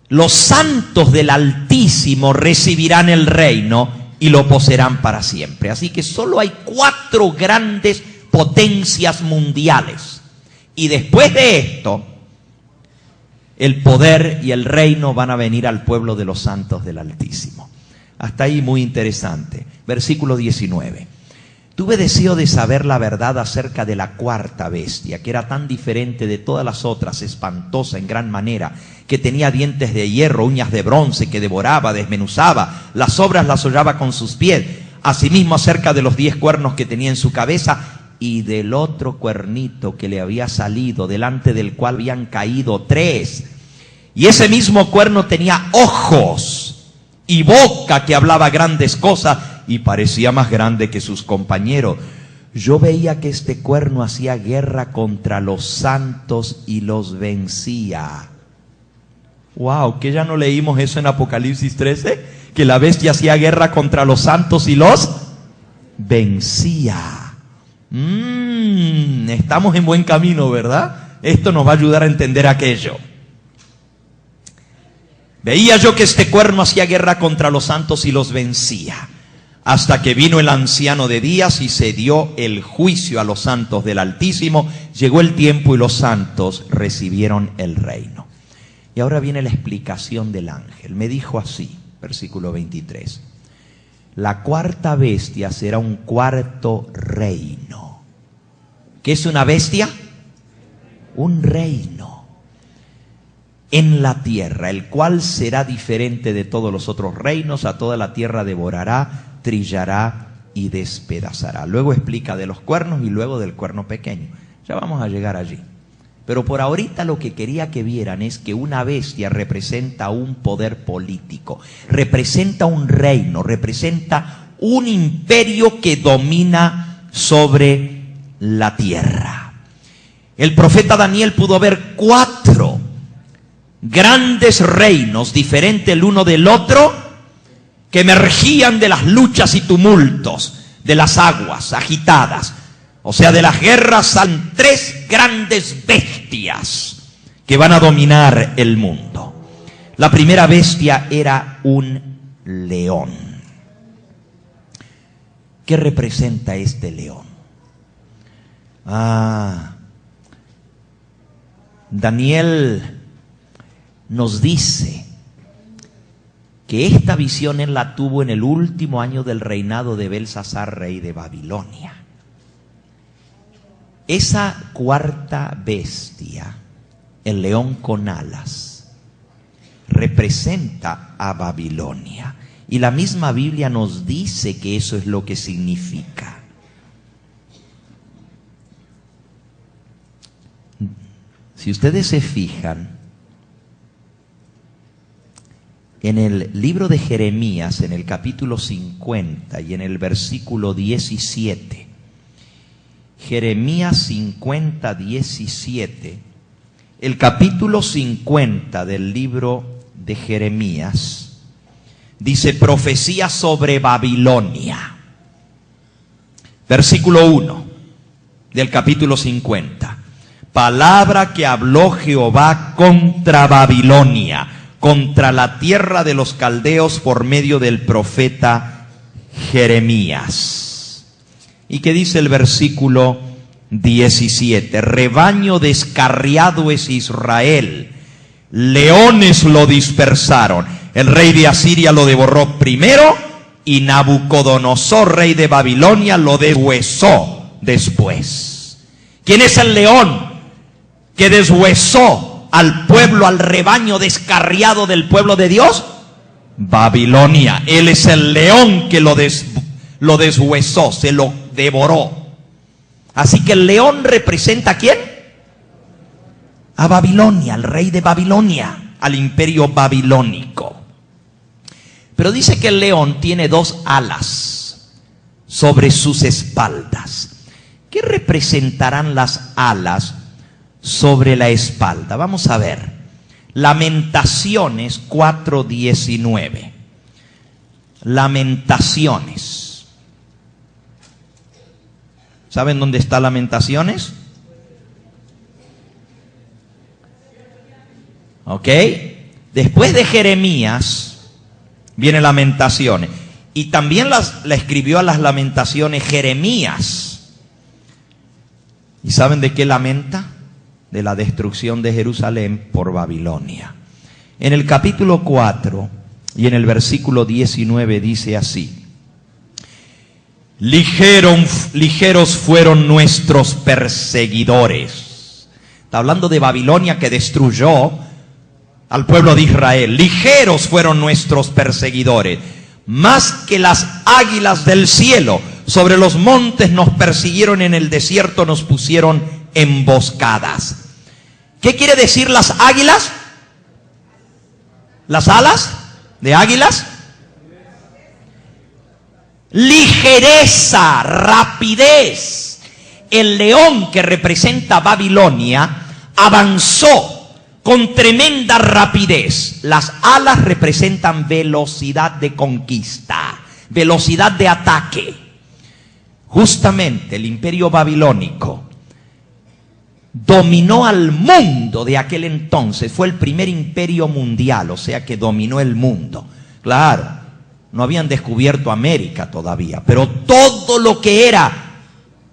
B: los santos del Altísimo recibirán el reino y lo poseerán para siempre. Así que solo hay 4 grandes potencias mundiales. Y después de esto, el poder y el reino van a venir al pueblo de los santos del Altísimo. Hasta ahí muy interesante. Versículo 19. Tuve deseo de saber la verdad acerca de la 4ª bestia, que era tan diferente de todas las otras, espantosa en gran manera, que tenía dientes de hierro, uñas de bronce, que devoraba, desmenuzaba, las sobras las hollaba con sus pies. Asimismo acerca de los 10 cuernos que tenía en su cabeza, y del otro cuernito que le había salido, delante del cual habían caído 3. Y ese mismo cuerno tenía ojos y boca que hablaba grandes cosas y parecía más grande que sus compañeros. Yo veía que este cuerno hacía guerra contra los santos y los vencía. Wow, que ya no leímos eso en Apocalipsis 13, que la bestia hacía guerra contra los santos y los vencía. Estamos en buen camino, ¿verdad? Esto nos va a ayudar a entender aquello. Veía yo que este cuerno hacía guerra contra los santos y los vencía, hasta que vino el anciano de días y se dio el juicio a los santos del Altísimo. Llegó el tiempo y los santos recibieron el reino. Y ahora viene la explicación del ángel. Me dijo así, versículo 23. La 4ª bestia será un 4º reino. ¿Qué es una bestia? Un reino en la tierra, el cual será diferente de todos los otros reinos. A toda la tierra devorará, trillará y despedazará. Luego explica de los cuernos y luego del cuerno pequeño. Ya vamos a llegar allí. Pero por ahorita lo que quería que vieran es que una bestia representa un poder político, representa un reino, representa un imperio que domina sobre la tierra. El profeta Daniel pudo ver 4 grandes reinos diferentes el uno del otro, que emergían de las luchas y tumultos, de las aguas agitadas, o sea, de las guerras. Salen 3 grandes bestias que van a dominar el mundo. La primera bestia era un león. ¿Qué representa este león? Daniel nos dice que esta visión él la tuvo en el último año del reinado de Belsasar, rey de Babilonia. Esa 4ª bestia, el león con alas, representa a Babilonia. Y la misma Biblia nos dice que eso es lo que significa. Si ustedes se fijan, en el libro de Jeremías, en el capítulo 50 y en el versículo 17, Jeremías 50, 17, el capítulo 50 del libro de Jeremías, dice profecía sobre Babilonia. Versículo 1 del capítulo 50. Palabra que habló Jehová contra Babilonia, contra la tierra de los caldeos por medio del profeta Jeremías. ¿Y qué dice el versículo 17? Rebaño descarriado es Israel, leones lo dispersaron. El rey de Asiria lo devoró primero y Nabucodonosor, rey de Babilonia, lo deshuesó después. ¿Quién es el león que deshuesó al pueblo, al rebaño descarriado del pueblo de Dios? Babilonia. Él es el león que lo deshuesó, se lo devoró. Así que el león representa ¿a quién? A Babilonia, al rey de Babilonia, al imperio babilónico. Pero dice que el león tiene dos alas sobre sus espaldas. ¿Qué representarán las alas sobre la espalda? Vamos a ver. Lamentaciones 4:19. Lamentaciones. ¿Saben dónde está Lamentaciones? ¿Ok? Después de Jeremías viene Lamentaciones. Y también la escribió a las Lamentaciones Jeremías. ¿Y saben de qué lamenta? De la destrucción de Jerusalén por Babilonia. En el capítulo 4 y en el versículo 19 dice así: ligeros fueron nuestros perseguidores. Está hablando de Babilonia que destruyó al pueblo de Israel. Ligeros fueron nuestros perseguidores, más que las águilas del cielo. Sobre los montes nos persiguieron, en el desierto nos pusieron emboscadas. ¿Qué quiere decir las águilas? ¿Las alas de águilas? Ligereza, rapidez. El león que representa Babilonia avanzó con tremenda rapidez. Las alas representan velocidad de conquista, velocidad de ataque. Justamente el imperio babilónico dominó al mundo de aquel entonces. Fue el primer imperio mundial, o sea que dominó el mundo. Claro, no habían descubierto América todavía, pero todo lo que era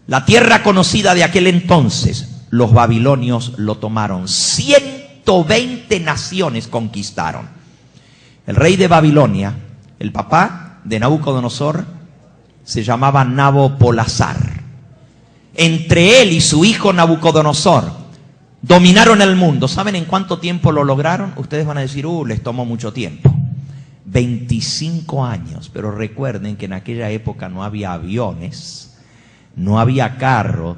B: la tierra conocida de aquel entonces, los babilonios lo tomaron. 120 naciones conquistaron. El rey de Babilonia, el papá de Nabucodonosor, se llamaba Nabopolassar. Entre él y su hijo Nabucodonosor dominaron el mundo. ¿Saben en cuánto tiempo lo lograron? Ustedes van a decir, les tomó mucho tiempo. 25 años. Pero recuerden que en aquella época no había aviones, no había carros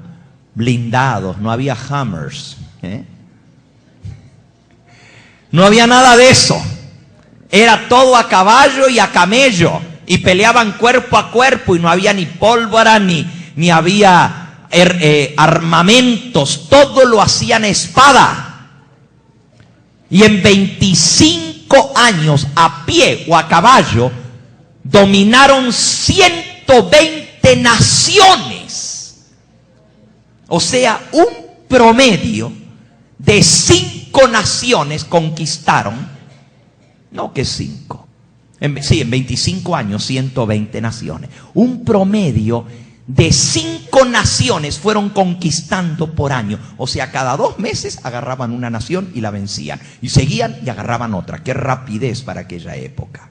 B: blindados, no había Hummers, no había nada de eso. Era todo a caballo y a camello, y peleaban cuerpo a cuerpo, y no había ni pólvora, ni había armamentos, todo lo hacían a espada. Y en 25 años, a pie o a caballo, dominaron 120 naciones. O sea, un promedio de 5 naciones conquistaron. No que 5. En 25 años, 120 naciones. Un promedio de 5 naciones fueron conquistando por año. O sea, cada 2 meses agarraban una nación y la vencían. Y seguían y agarraban otra. Qué rapidez para aquella época.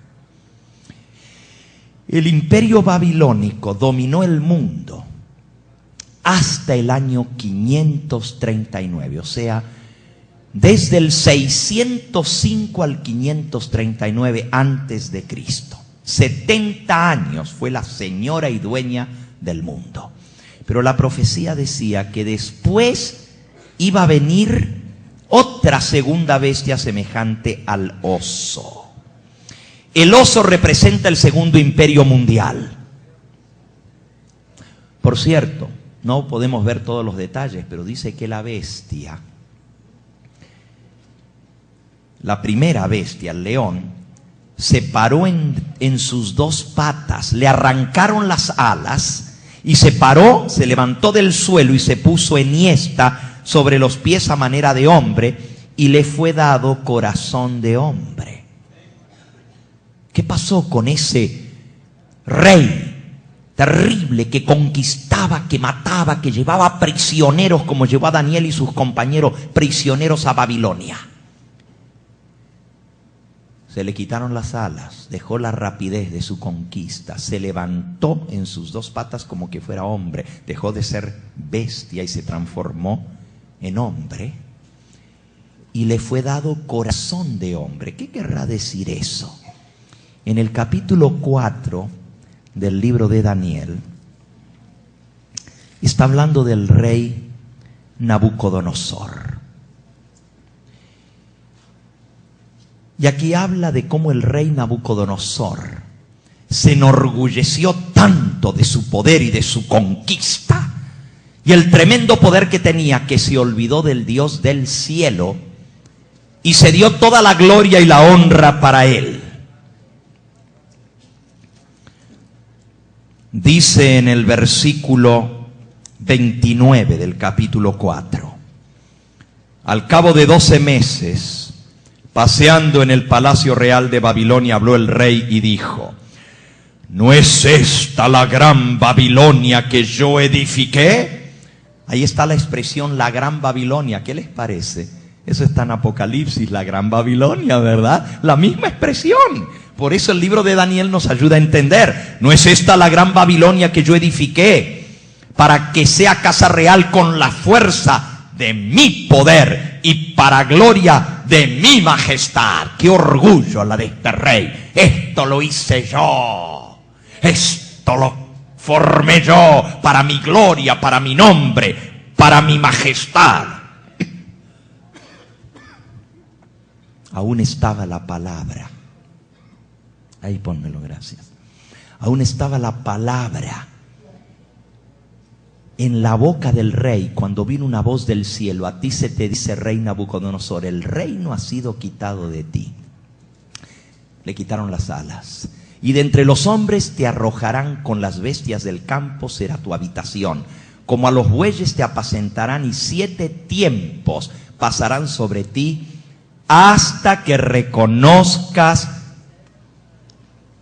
B: El imperio babilónico dominó el mundo hasta el año 539. O sea, desde el 605 al 539 antes de Cristo. 70 años fue la señora y dueña del mundo. Pero la profecía decía que después iba a venir otra segunda bestia semejante al oso. El oso representa el segundo imperio mundial. Por cierto, no podemos ver todos los detalles, pero dice que la bestia, la primera bestia, el león, se paró en sus dos patas, le arrancaron las alas y se paró, se levantó del suelo y se puso enhiesta sobre los pies a manera de hombre, y le fue dado corazón de hombre. ¿Qué pasó con ese rey terrible que conquistaba, que mataba, que llevaba prisioneros, como llevó a Daniel y sus compañeros prisioneros a Babilonia? Se le quitaron las alas, dejó la rapidez de su conquista, se levantó en sus dos patas como que fuera hombre, dejó de ser bestia y se transformó en hombre, y le fue dado corazón de hombre. ¿Qué querrá decir eso? En el capítulo 4 del libro de Daniel, está hablando del rey Nabucodonosor. Y aquí habla de cómo el rey Nabucodonosor se enorgulleció tanto de su poder y de su conquista y el tremendo poder que tenía, que se olvidó del Dios del cielo y se dio toda la gloria y la honra para él. Dice en el versículo 29 del capítulo 4: al cabo de 12 meses, paseando en el palacio real de Babilonia, habló el rey y dijo: ¿no es esta la gran Babilonia que yo edifiqué? Ahí está la expresión la gran Babilonia. ¿Qué les parece? Eso está en Apocalipsis, la gran Babilonia, ¿verdad? La misma expresión. Por eso el libro de Daniel nos ayuda a entender. ¿No es esta la gran Babilonia que yo edifiqué para que sea casa real con la fuerza de mi poder y para gloria de mi majestad? ¡Qué orgullo la de este rey! Esto lo hice yo. Esto lo formé yo para mi gloria, para mi nombre, para mi majestad. Aún estaba la palabra. Ahí pónmelo, gracias. Aún estaba la palabra en la boca del rey cuando vino una voz del cielo: a ti se te dice, rey Nabucodonosor, el reino ha sido quitado de ti. Le quitaron las alas. Y de entre los hombres te arrojarán, con las bestias del campo será tu habitación. Como a los bueyes te apacentarán, y 7 tiempos pasarán sobre ti, hasta que reconozcas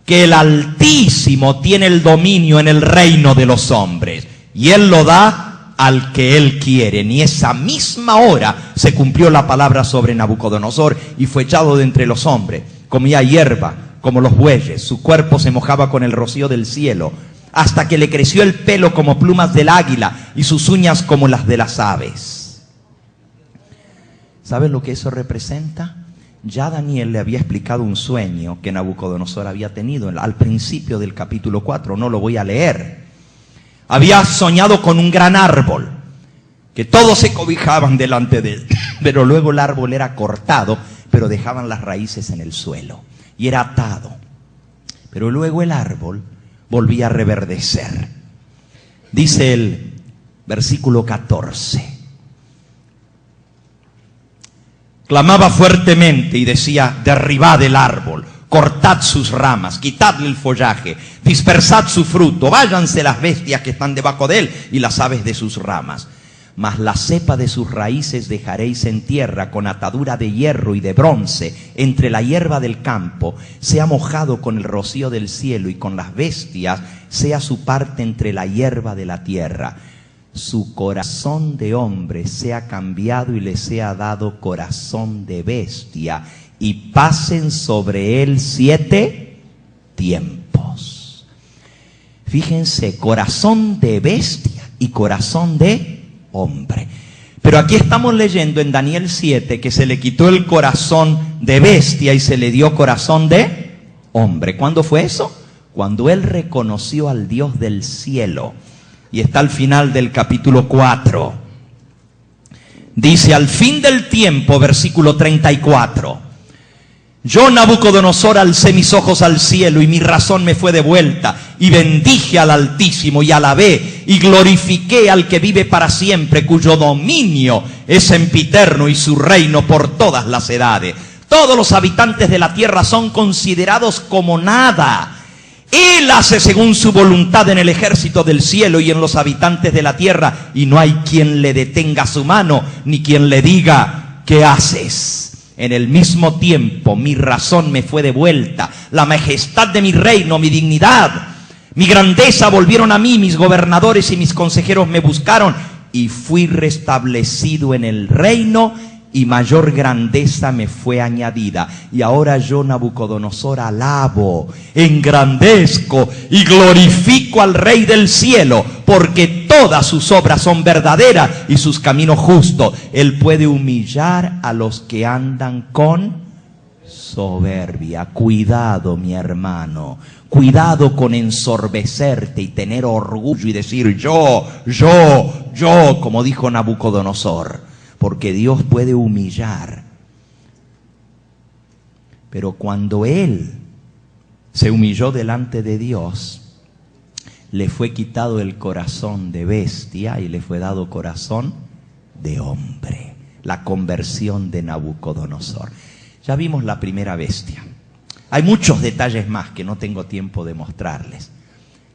B: que el Altísimo tiene el dominio en el reino de los hombres, y Él lo da al que Él quiere. Ni esa misma hora se cumplió la palabra sobre Nabucodonosor, y fue echado de entre los hombres. Comía hierba como los bueyes, su cuerpo se mojaba con el rocío del cielo, hasta que le creció el pelo como plumas del águila y sus uñas como las de las aves. ¿Saben lo que eso representa? Ya Daniel le había explicado un sueño que Nabucodonosor había tenido al principio del capítulo 4, no lo voy a leer. Había soñado con un gran árbol, que todos se cobijaban delante de él, pero luego el árbol era cortado, pero dejaban las raíces en el suelo, y era atado. Pero luego el árbol volvía a reverdecer. Dice el versículo 14: clamaba fuertemente y decía: derribad el árbol, cortad sus ramas, quitadle el follaje, dispersad su fruto, váyanse las bestias que están debajo de él y las aves de sus ramas. Mas la cepa de sus raíces dejaréis en tierra, con atadura de hierro y de bronce, entre la hierba del campo, sea mojado con el rocío del cielo, y con las bestias sea su parte entre la hierba de la tierra. Su corazón de hombre sea cambiado y le sea dado corazón de bestia, y pasen sobre él 7 tiempos. Fíjense, corazón de bestia y corazón de hombre. Pero aquí estamos leyendo en Daniel 7 que se le quitó el corazón de bestia y se le dio corazón de hombre. ¿Cuándo fue eso? Cuando él reconoció al Dios del cielo. Y está al final del capítulo 4. Dice, al fin del tiempo, versículo 34, yo, Nabucodonosor, alcé mis ojos al cielo y mi razón me fue devuelta, y bendije al Altísimo y alabé y glorifiqué al que vive para siempre, cuyo dominio es sempiterno y su reino por todas las edades. Todos los habitantes de la tierra son considerados como nada. Él hace según su voluntad en el ejército del cielo y en los habitantes de la tierra, y no hay quien le detenga su mano, ni quien le diga, ¿qué haces? En el mismo tiempo mi razón me fue devuelta, la majestad de mi reino, mi dignidad, mi grandeza volvieron a mí, mis gobernadores y mis consejeros me buscaron, y fui restablecido en el reino, y mayor grandeza me fue añadida. Y ahora yo, Nabucodonosor, alabo, engrandezco y glorifico al Rey del cielo, porque todas sus obras son verdaderas y sus caminos justos. Él puede humillar a los que andan con soberbia. Cuidado, mi hermano. Cuidado con ensorbecerte y tener orgullo y decir yo, como dijo Nabucodonosor. Porque Dios puede humillar. Pero cuando él se humilló delante de Dios, le fue quitado el corazón de bestia y le fue dado corazón de hombre. La conversión de Nabucodonosor. Ya vimos la primera bestia. Hay muchos detalles más que no tengo tiempo de mostrarles.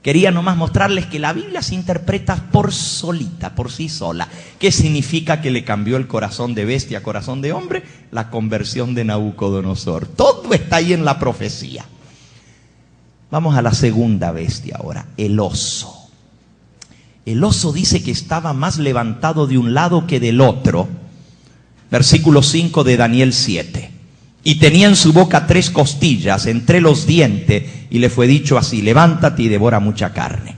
B: Quería nomás mostrarles que la Biblia se interpreta por solita, por sí sola. ¿Qué significa que le cambió el corazón de bestia a corazón de hombre? La conversión de Nabucodonosor. Todo está ahí en la profecía. Vamos a la segunda bestia ahora, el oso. El oso dice que estaba más levantado de un lado que del otro. Versículo 5 de Daniel 7. Y tenía en su boca 3 costillas entre los dientes, y le fue dicho así, levántate y devora mucha carne.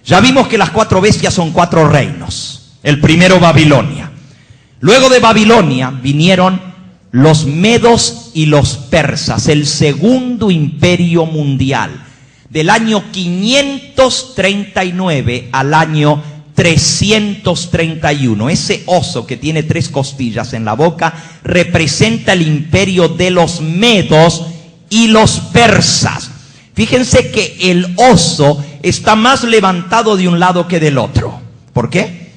B: Ya vimos que las 4 bestias son 4 reinos. El primero, Babilonia. Luego de Babilonia vinieron los medos y los persas, el segundo imperio mundial, del año 539 al año 331. Ese oso que tiene 3 costillas en la boca representa el imperio de los medos y los persas. Fíjense que el oso está más levantado de un lado que del otro. ¿Por qué?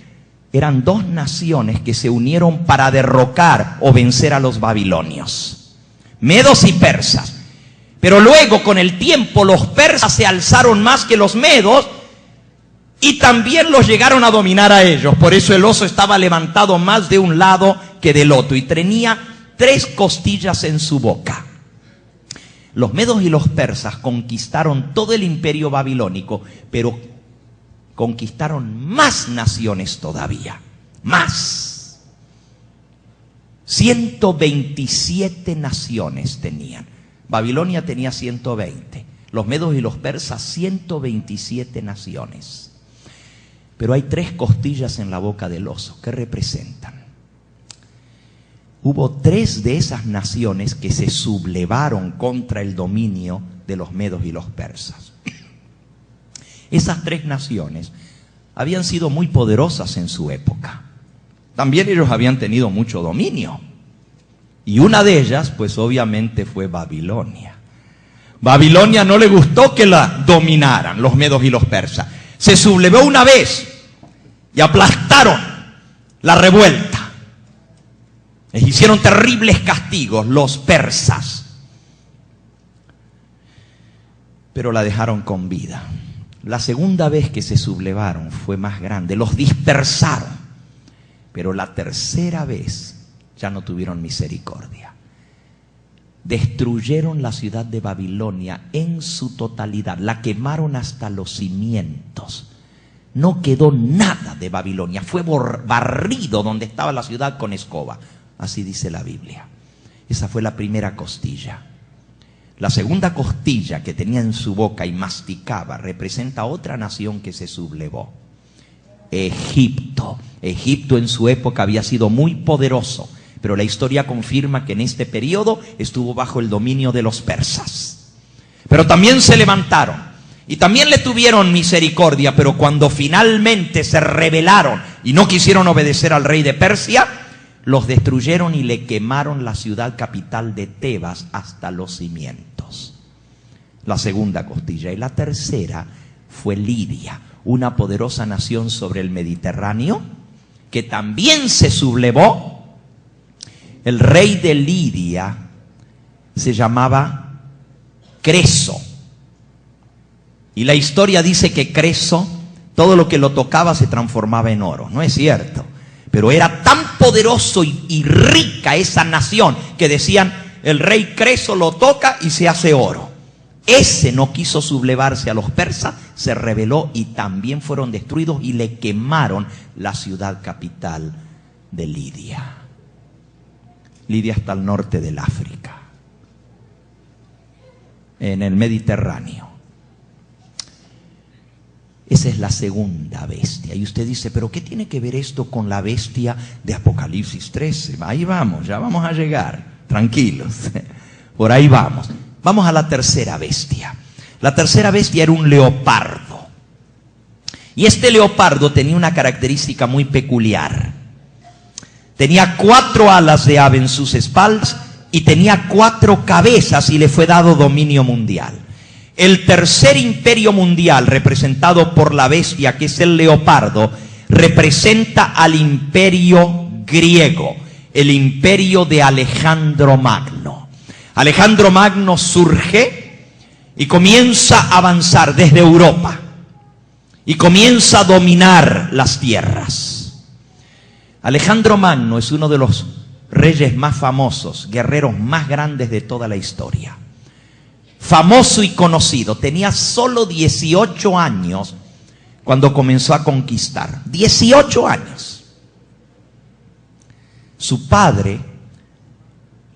B: Eran 2 naciones que se unieron para derrocar o vencer a los babilonios. Medos y persas. Pero luego, con el tiempo, los persas se alzaron más que los medos y también los llegaron a dominar a ellos. Por eso el oso estaba levantado más de un lado que del otro y tenía 3 costillas en su boca. Los medos y los persas conquistaron todo el imperio babilónico, pero conquistaron más naciones todavía. Más. 127 naciones tenían. Babilonia tenía 120. Los medos y los persas, 127 naciones. Pero hay 3 costillas en la boca del oso. ¿Qué representan? Hubo 3 de esas naciones que se sublevaron contra el dominio de los medos y los persas. Esas 3 naciones habían sido muy poderosas en su época. También ellos habían tenido mucho dominio. Y una de ellas, pues obviamente fue Babilonia. Babilonia no le gustó que la dominaran los medos y los persas. Se sublevó una vez y aplastaron la revuelta. Les hicieron terribles castigos los persas. Pero la dejaron con vida. La segunda vez que se sublevaron fue más grande. Los dispersaron. Pero la tercera vez ya no tuvieron misericordia. Destruyeron la ciudad de Babilonia en su totalidad. La quemaron hasta los cimientos. No quedó nada de Babilonia. Fue barrido donde estaba la ciudad con escoba. Así dice la Biblia. Esa fue la primera costilla. La segunda costilla que tenía en su boca y masticaba representa otra nación que se sublevó. Egipto. Egipto en su época había sido muy poderoso, pero la historia confirma que en este periodo estuvo bajo el dominio de los persas. Pero también se levantaron y también le tuvieron misericordia, pero cuando finalmente se rebelaron y no quisieron obedecer al rey de Persia, Los destruyeron y le quemaron la ciudad capital de Tebas hasta los cimientos. La segunda costilla. Y la tercera fue Lidia, una poderosa nación sobre el Mediterráneo, que también se sublevó. El rey de Lidia se llamaba Creso. Y la historia dice que Creso, todo lo que lo tocaba se transformaba en oro. No es cierto. Pero era tan poderoso y rica esa nación que decían, el rey Creso lo toca y se hace oro. Ese no quiso sublevarse a los persas, se rebeló y también fueron destruidos y le quemaron la ciudad capital de Lidia. Lidia está al norte del África, en el Mediterráneo. Esa es la segunda bestia. Y usted dice, ¿pero qué tiene que ver esto con la bestia de Apocalipsis 13? Ahí vamos, ya vamos a llegar. Tranquilos. Por ahí vamos. Vamos a la tercera bestia. La tercera bestia era un leopardo. Y este leopardo tenía una característica muy peculiar. Tenía 4 alas de ave en sus espaldas y tenía 4 cabezas y le fue dado dominio mundial. El tercer imperio mundial, representado por la bestia, que es el leopardo, representa al imperio griego, el imperio de Alejandro Magno. Alejandro Magno surge y comienza a avanzar desde Europa y comienza a dominar las tierras. Alejandro Magno es uno de los reyes más famosos, guerreros más grandes de toda la historia. Famoso y conocido, tenía solo 18 años cuando comenzó a conquistar. 18 años. Su padre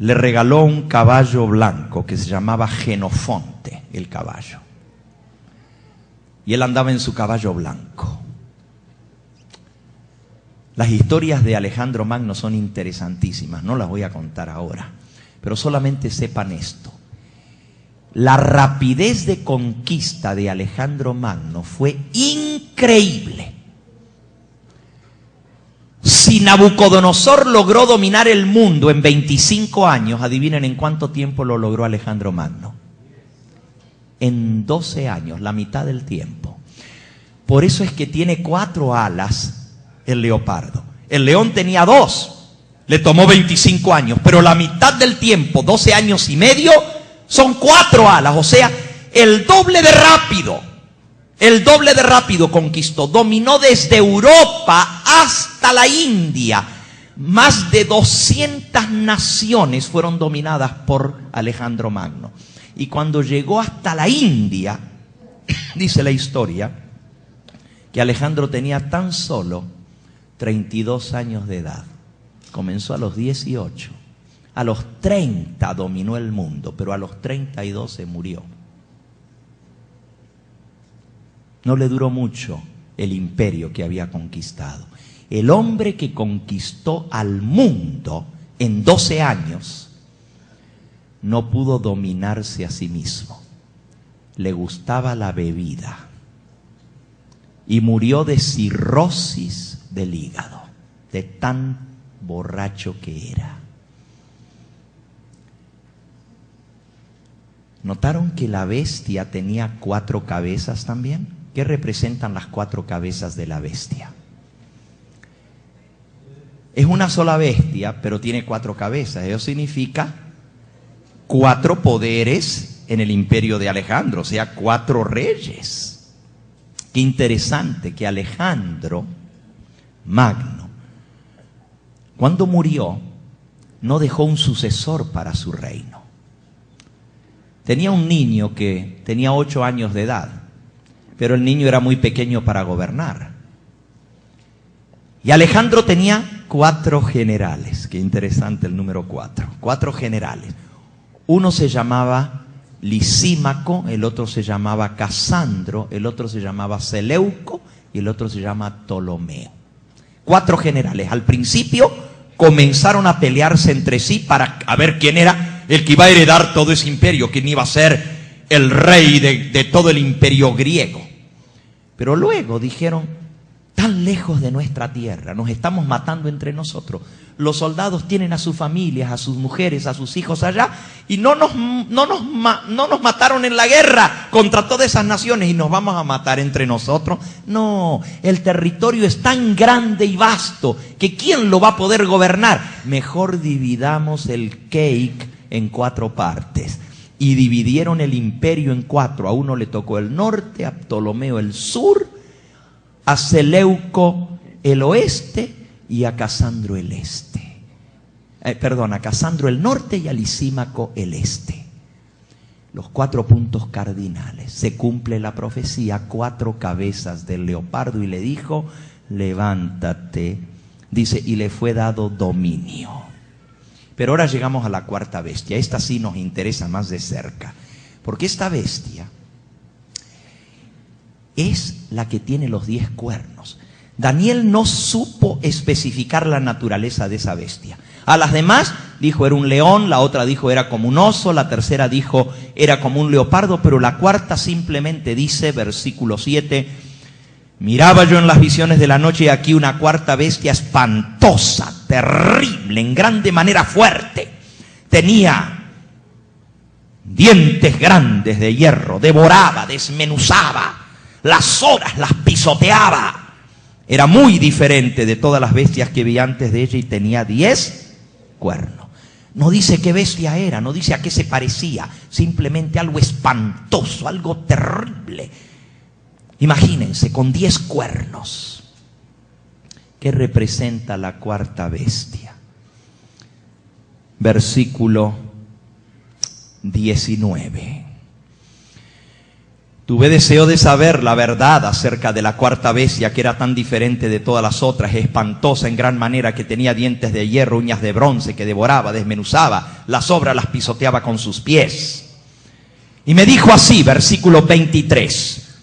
B: le regaló un caballo blanco que se llamaba Genofonte, el caballo. Y él andaba en su caballo blanco. Las historias de Alejandro Magno son interesantísimas, no las voy a contar ahora, pero solamente sepan esto. La rapidez de conquista de Alejandro Magno fue increíble. Si Nabucodonosor logró dominar el mundo en 25 años, adivinen en cuánto tiempo lo logró Alejandro Magno. En 12 años, la mitad del tiempo. Por eso es que tiene 4 alas el leopardo. El león tenía 2, le tomó 25 años, pero la mitad del tiempo, 12 años y medio, son 4 alas, o sea, el doble de rápido. El doble de rápido conquistó. Dominó desde Europa hasta la India. Más de 200 naciones fueron dominadas por Alejandro Magno. Y cuando llegó hasta la India, dice la historia, que Alejandro tenía tan solo 32 años de edad. Comenzó a los 18. A los 30 dominó el mundo, pero a los 32 se murió. No le duró mucho el imperio que había conquistado. El hombre que conquistó al mundo en 12 años no pudo dominarse a sí mismo. Le gustaba la bebida y murió de cirrosis del hígado, de tan borracho que era. ¿Notaron que la bestia tenía 4 cabezas también? ¿Qué representan las 4 cabezas de la bestia? Es una sola bestia, pero tiene 4 cabezas. Eso significa 4 poderes en el imperio de Alejandro, o sea, 4 reyes. Qué interesante que Alejandro Magno, cuando murió, no dejó un sucesor para su reino. Tenía un niño que tenía 8 años de edad, pero el niño era muy pequeño para gobernar. Y Alejandro tenía 4 generales. Qué interesante el número 4. 4 generales. Uno se llamaba Lisímaco, el otro se llamaba Casandro, el otro se llamaba Seleuco y el otro se llama Ptolomeo. 4 generales. Al principio comenzaron a pelearse entre sí para ver quién era el que iba a heredar todo ese imperio, quién iba a ser el rey de todo el imperio griego. Pero luego dijeron, tan lejos de nuestra tierra, nos estamos matando entre nosotros. Los soldados tienen a sus familias, a sus mujeres, a sus hijos allá, y no nos mataron en la guerra contra todas esas naciones y nos vamos a matar entre nosotros. No, el territorio es tan grande y vasto que ¿quién lo va a poder gobernar? Mejor dividamos el cake en 4 partes. Y dividieron el imperio en 4. A uno le tocó el norte, a Ptolomeo el sur, a Seleuco el oeste y a Casandro el este. A Casandro el norte y a Lisímaco el este. Los 4 puntos cardinales. Se cumple la profecía, 4 cabezas del leopardo, y le dijo: levántate. Dice, y le fue dado dominio. Pero ahora llegamos a la 4ª bestia. Esta sí nos interesa más de cerca, porque esta bestia es la que tiene los 10 cuernos. Daniel no supo especificar la naturaleza de esa bestia. A las demás dijo era un león, la otra dijo era como un oso, la tercera dijo era como un leopardo, pero la 4ª simplemente dice, versículo 7, miraba yo en las visiones de la noche y aquí una 4ª bestia espantosa, terrible, en grande manera fuerte. Tenía dientes grandes de hierro, devoraba, desmenuzaba, las horas las pisoteaba. Era muy diferente de todas las bestias que vi antes de ella y tenía 10 cuernos. No dice qué bestia era, no dice a qué se parecía, simplemente algo espantoso, algo terrible. Imagínense, con 10 cuernos. ¿Qué representa la 4ª bestia? Versículo 19. Tuve deseo de saber la verdad acerca de la 4ª bestia, que era tan diferente de todas las otras, espantosa en gran manera, que tenía dientes de hierro, uñas de bronce, que devoraba, desmenuzaba, las sobras las pisoteaba con sus pies. Y me dijo así, versículo 23,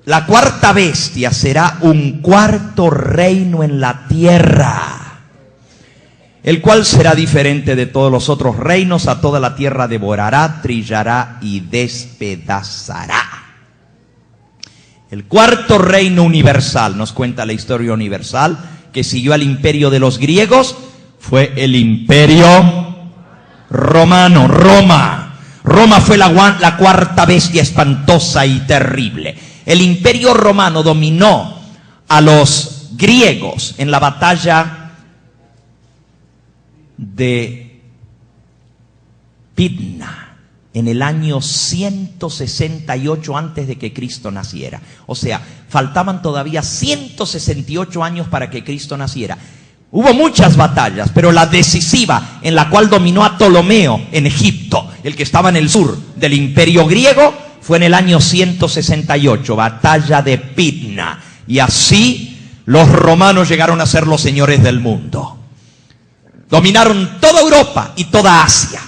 B: la 4ª bestia será un 4º reino en la tierra, el cual será diferente de todos los otros reinos, a toda la tierra devorará, trillará y despedazará. El 4º reino universal, nos cuenta la historia universal, que siguió al imperio de los griegos, fue el imperio romano, Roma fue la 4ª bestia espantosa y terrible. El imperio romano dominó a los griegos en la batalla de Pydna en el año 168 antes de que Cristo naciera. O sea, faltaban todavía 168 años para que Cristo naciera. Hubo muchas batallas, pero la decisiva, en la cual dominó a Ptolomeo en Egipto, el que estaba en el sur del imperio griego, fue en el año 168, batalla de Pydna. Y así los romanos llegaron a ser los señores del mundo. Dominaron toda Europa y toda Asia.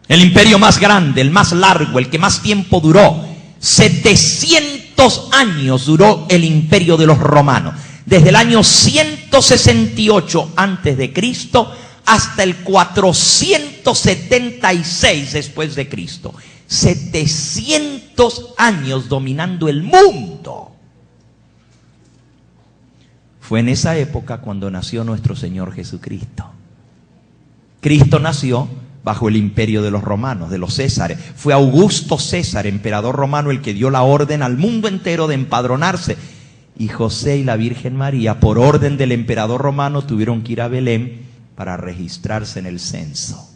B: El imperio más grande, el más largo, el que más tiempo duró. 700 años duró el imperio de los romanos. Desde el año 168 antes de Cristo hasta el 476 después de Cristo. 700 años dominando el mundo. Fue en esa época cuando nació nuestro Señor Jesucristo. Cristo nació bajo el imperio de los romanos, de los Césares. Fue Augusto César, emperador romano, el que dio la orden al mundo entero de empadronarse. Y José y la Virgen María, por orden del emperador romano, tuvieron que ir a Belén para registrarse en el censo.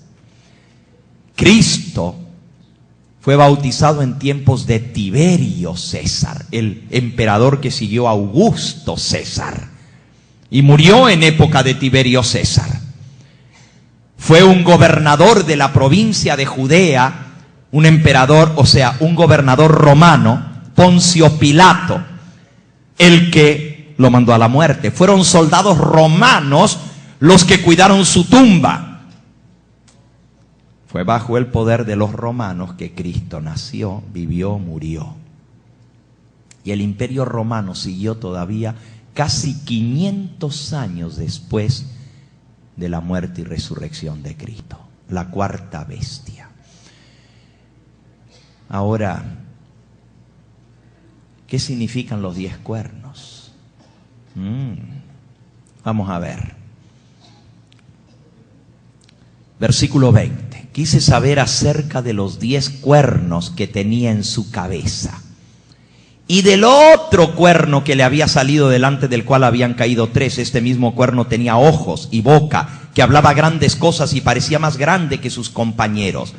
B: Cristo fue bautizado en tiempos de Tiberio César, el emperador que siguió a Augusto César. Y murió en época de Tiberio César. Fue un gobernador de la provincia de Judea, un emperador, o sea, un gobernador romano, Poncio Pilato, el que lo mandó a la muerte. Fueron soldados romanos los que cuidaron su tumba. Fue bajo el poder de los romanos que Cristo nació, vivió, murió. Y el imperio romano siguió todavía casi 500 años después de la muerte y resurrección de Cristo. La 4ª bestia. Ahora, ¿Qué significan los 10 cuernos? Vamos a ver. Versículo 20. Quise saber acerca de los 10 cuernos que tenía en su cabeza. Y del otro cuerno que le había salido, delante del cual habían caído 3, este mismo cuerno tenía ojos y boca, que hablaba grandes cosas y parecía más grande que sus compañeros.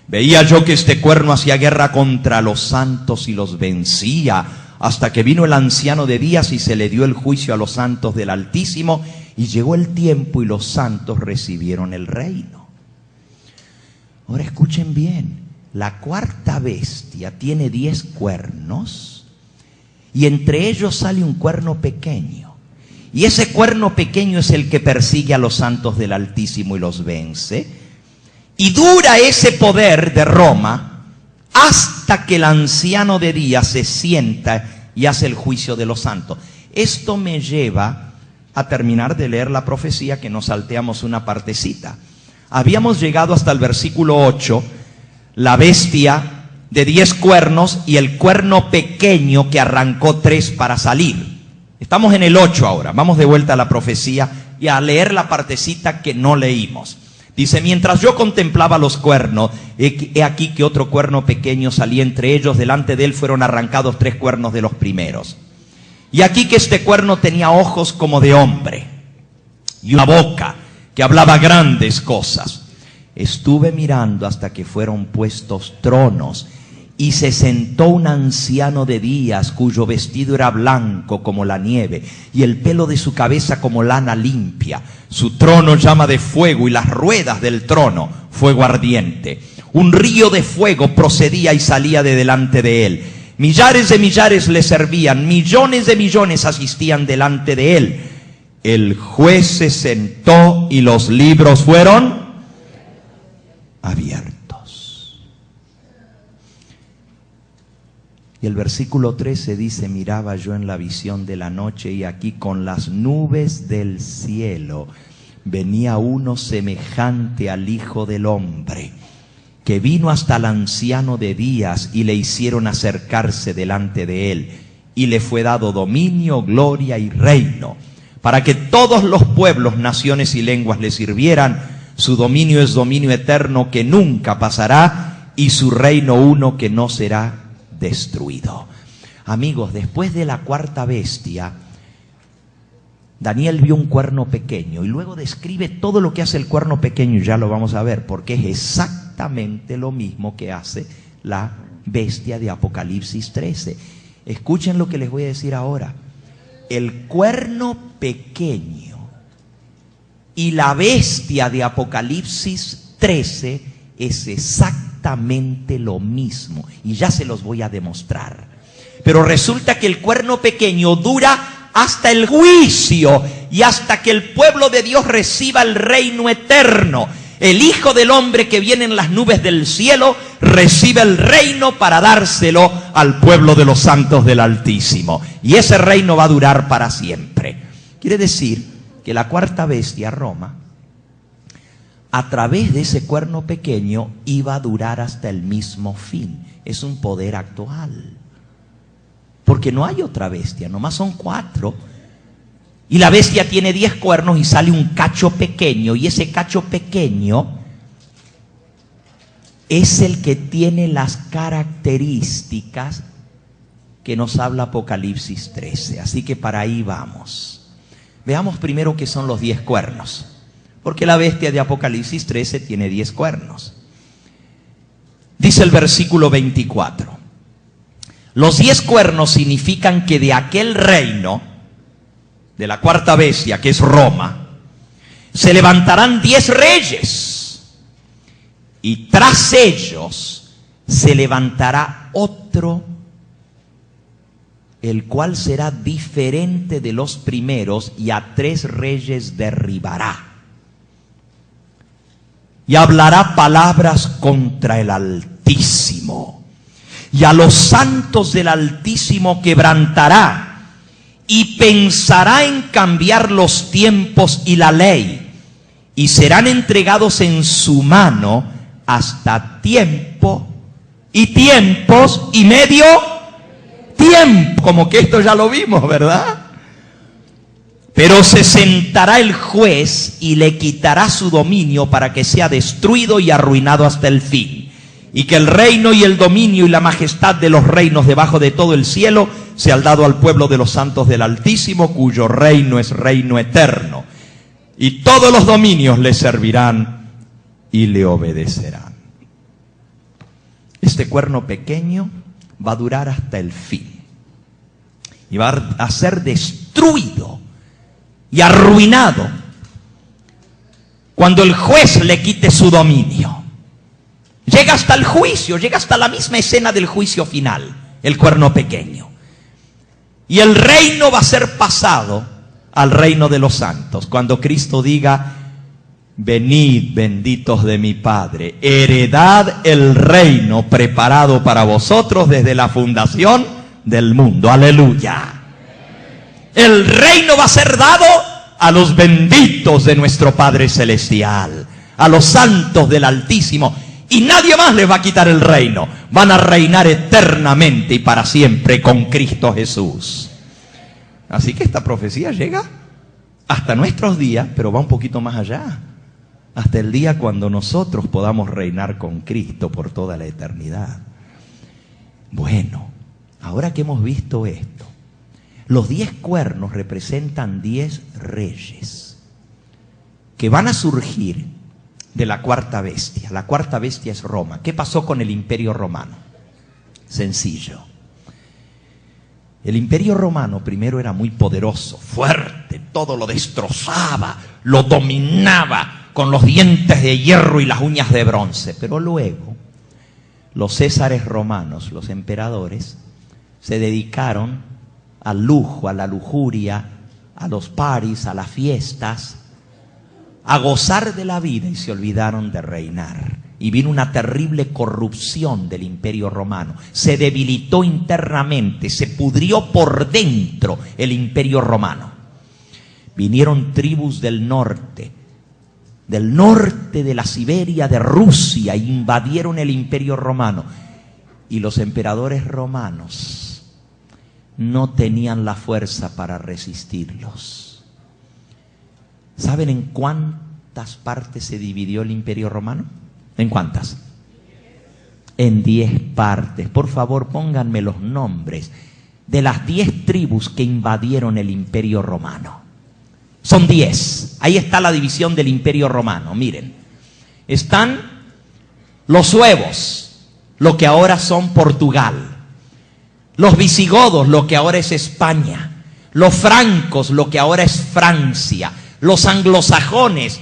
B: Veía yo que este cuerno hacía guerra contra los santos y los vencía, hasta que vino el anciano de días y se le dio el juicio a los santos del Altísimo, y llegó el tiempo y los santos recibieron el reino. Ahora escuchen bien, la cuarta bestia tiene 10 cuernos, y entre ellos sale un cuerno pequeño. Y ese cuerno pequeño es el que persigue a los santos del Altísimo y los vence. Y dura ese poder de Roma hasta que el anciano de días se sienta y hace el juicio de los santos. Esto me lleva a terminar de leer la profecía, que nos salteamos una partecita. Habíamos llegado hasta el versículo 8, la bestia de 10 cuernos y el cuerno pequeño que arrancó 3 para salir. Estamos en el 8 ahora. Vamos de vuelta a la profecía y a leer la partecita que no leímos. Dice: mientras yo contemplaba los cuernos, he aquí que otro cuerno pequeño salía entre ellos. Delante de él fueron arrancados 3 cuernos de los primeros. Y aquí que este cuerno tenía ojos como de hombre y una boca que hablaba grandes cosas. Estuve mirando hasta que fueron puestos tronos, y se sentó un anciano de días, cuyo vestido era blanco como la nieve, y el pelo de su cabeza como lana limpia. Su trono llama de fuego, y las ruedas del trono fuego ardiente. Un río de fuego procedía y salía de delante de él. Millares de millares le servían, millones de millones asistían delante de él. El juez se sentó y los libros fueron abiertos. Y el versículo 13 dice: miraba yo en la visión de la noche, y aquí con las nubes del cielo venía uno semejante al Hijo del Hombre, que vino hasta el anciano de días, y le hicieron acercarse delante de él, y le fue dado dominio, gloria y reino, para que todos los pueblos, naciones y lenguas le sirvieran. Su dominio es dominio eterno que nunca pasará, y su reino uno que no será destruido. Amigos, después de la cuarta bestia, Daniel vio un cuerno pequeño, y luego describe todo lo que hace el cuerno pequeño, y ya lo vamos a ver, porque es exactamente lo mismo que hace la bestia de Apocalipsis 13. Escuchen lo que les voy a decir ahora. El cuerno pequeño y la bestia de Apocalipsis 13 es exactamente lo mismo, y ya se los voy a demostrar. Pero resulta que el cuerno pequeño dura hasta el juicio y hasta que el pueblo de Dios reciba el reino eterno. El Hijo del Hombre, que viene en las nubes del cielo, recibe el reino para dárselo al pueblo de los santos del Altísimo, y ese reino va a durar para siempre. Quiere decir que la cuarta bestia, Roma, a través de ese cuerno pequeño iba a durar hasta el mismo fin. Es un poder actual, porque no hay otra bestia, nomás son 4. Y la bestia tiene 10 cuernos y sale un cacho pequeño, y ese cacho pequeño es el que tiene las características que nos habla Apocalipsis 13. Así que para ahí vamos. Veamos primero qué son los 10 cuernos, porque la bestia de Apocalipsis 13 tiene 10 cuernos. Dice el versículo 24: los 10 cuernos significan que de aquel reino, de la cuarta bestia, que es Roma, se levantarán 10 reyes, y tras ellos se levantará otro, el cual será diferente de los primeros, y a 3 reyes derribará. Y hablará palabras contra el Altísimo, y a los santos del Altísimo quebrantará, y pensará en cambiar los tiempos y la ley, y serán entregados en su mano hasta tiempo y tiempos y medio tiempo, como que esto ya lo vimos, ¿verdad? Pero se sentará el juez y le quitará su dominio para que sea destruido y arruinado hasta el fin. Y que el reino y el dominio y la majestad de los reinos debajo de todo el cielo sea dado al pueblo de los santos del Altísimo, cuyo reino es reino eterno. Y todos los dominios le servirán y le obedecerán. Este cuerno pequeño va a durar hasta el fin. Y va a ser destruido y arruinado cuando el juez le quite su dominio. Llega hasta el juicio, llega hasta la misma escena del juicio final, el cuerno pequeño. Y el reino va a ser pasado al reino de los santos. Cuando Cristo diga: venid, benditos de mi Padre, heredad el reino preparado para vosotros desde la fundación del mundo. Aleluya. El reino va a ser dado a los benditos de nuestro Padre Celestial, a los santos del Altísimo. Y nadie más les va a quitar el reino. Van a reinar eternamente y para siempre con Cristo Jesús. Así que esta profecía llega hasta nuestros días, pero va un poquito más allá. Hasta el día cuando nosotros podamos reinar con Cristo por toda la eternidad. Bueno, ahora que hemos visto esto, los 10 cuernos representan 10 reyes que van a surgir de la cuarta bestia. La cuarta bestia es Roma. ¿Qué pasó con el Imperio Romano? Sencillo. El Imperio Romano primero era muy poderoso, fuerte, todo lo destrozaba, lo dominaba con los dientes de hierro y las uñas de bronce. Pero luego, los césares romanos, los emperadores, se dedicaron al lujo, a la lujuria, a los paris, a las fiestas, a gozar de la vida y se olvidaron de reinar. Y vino una terrible corrupción del Imperio Romano. Se debilitó internamente, se pudrió por dentro el Imperio Romano. Vinieron tribus del norte de la Siberia, de Rusia, e invadieron el Imperio Romano. Y los emperadores romanos no tenían la fuerza para resistirlos. ¿Saben en cuántas partes se dividió el Imperio Romano? ¿En cuántas? En 10 partes. Por favor, pónganme los nombres de las 10 tribus que invadieron el Imperio Romano. Son 10. Ahí está la división del Imperio Romano. Miren, están los suevos, lo que ahora son Portugal. Los visigodos, lo que ahora es España. Los francos, lo que ahora es Francia. Los anglosajones,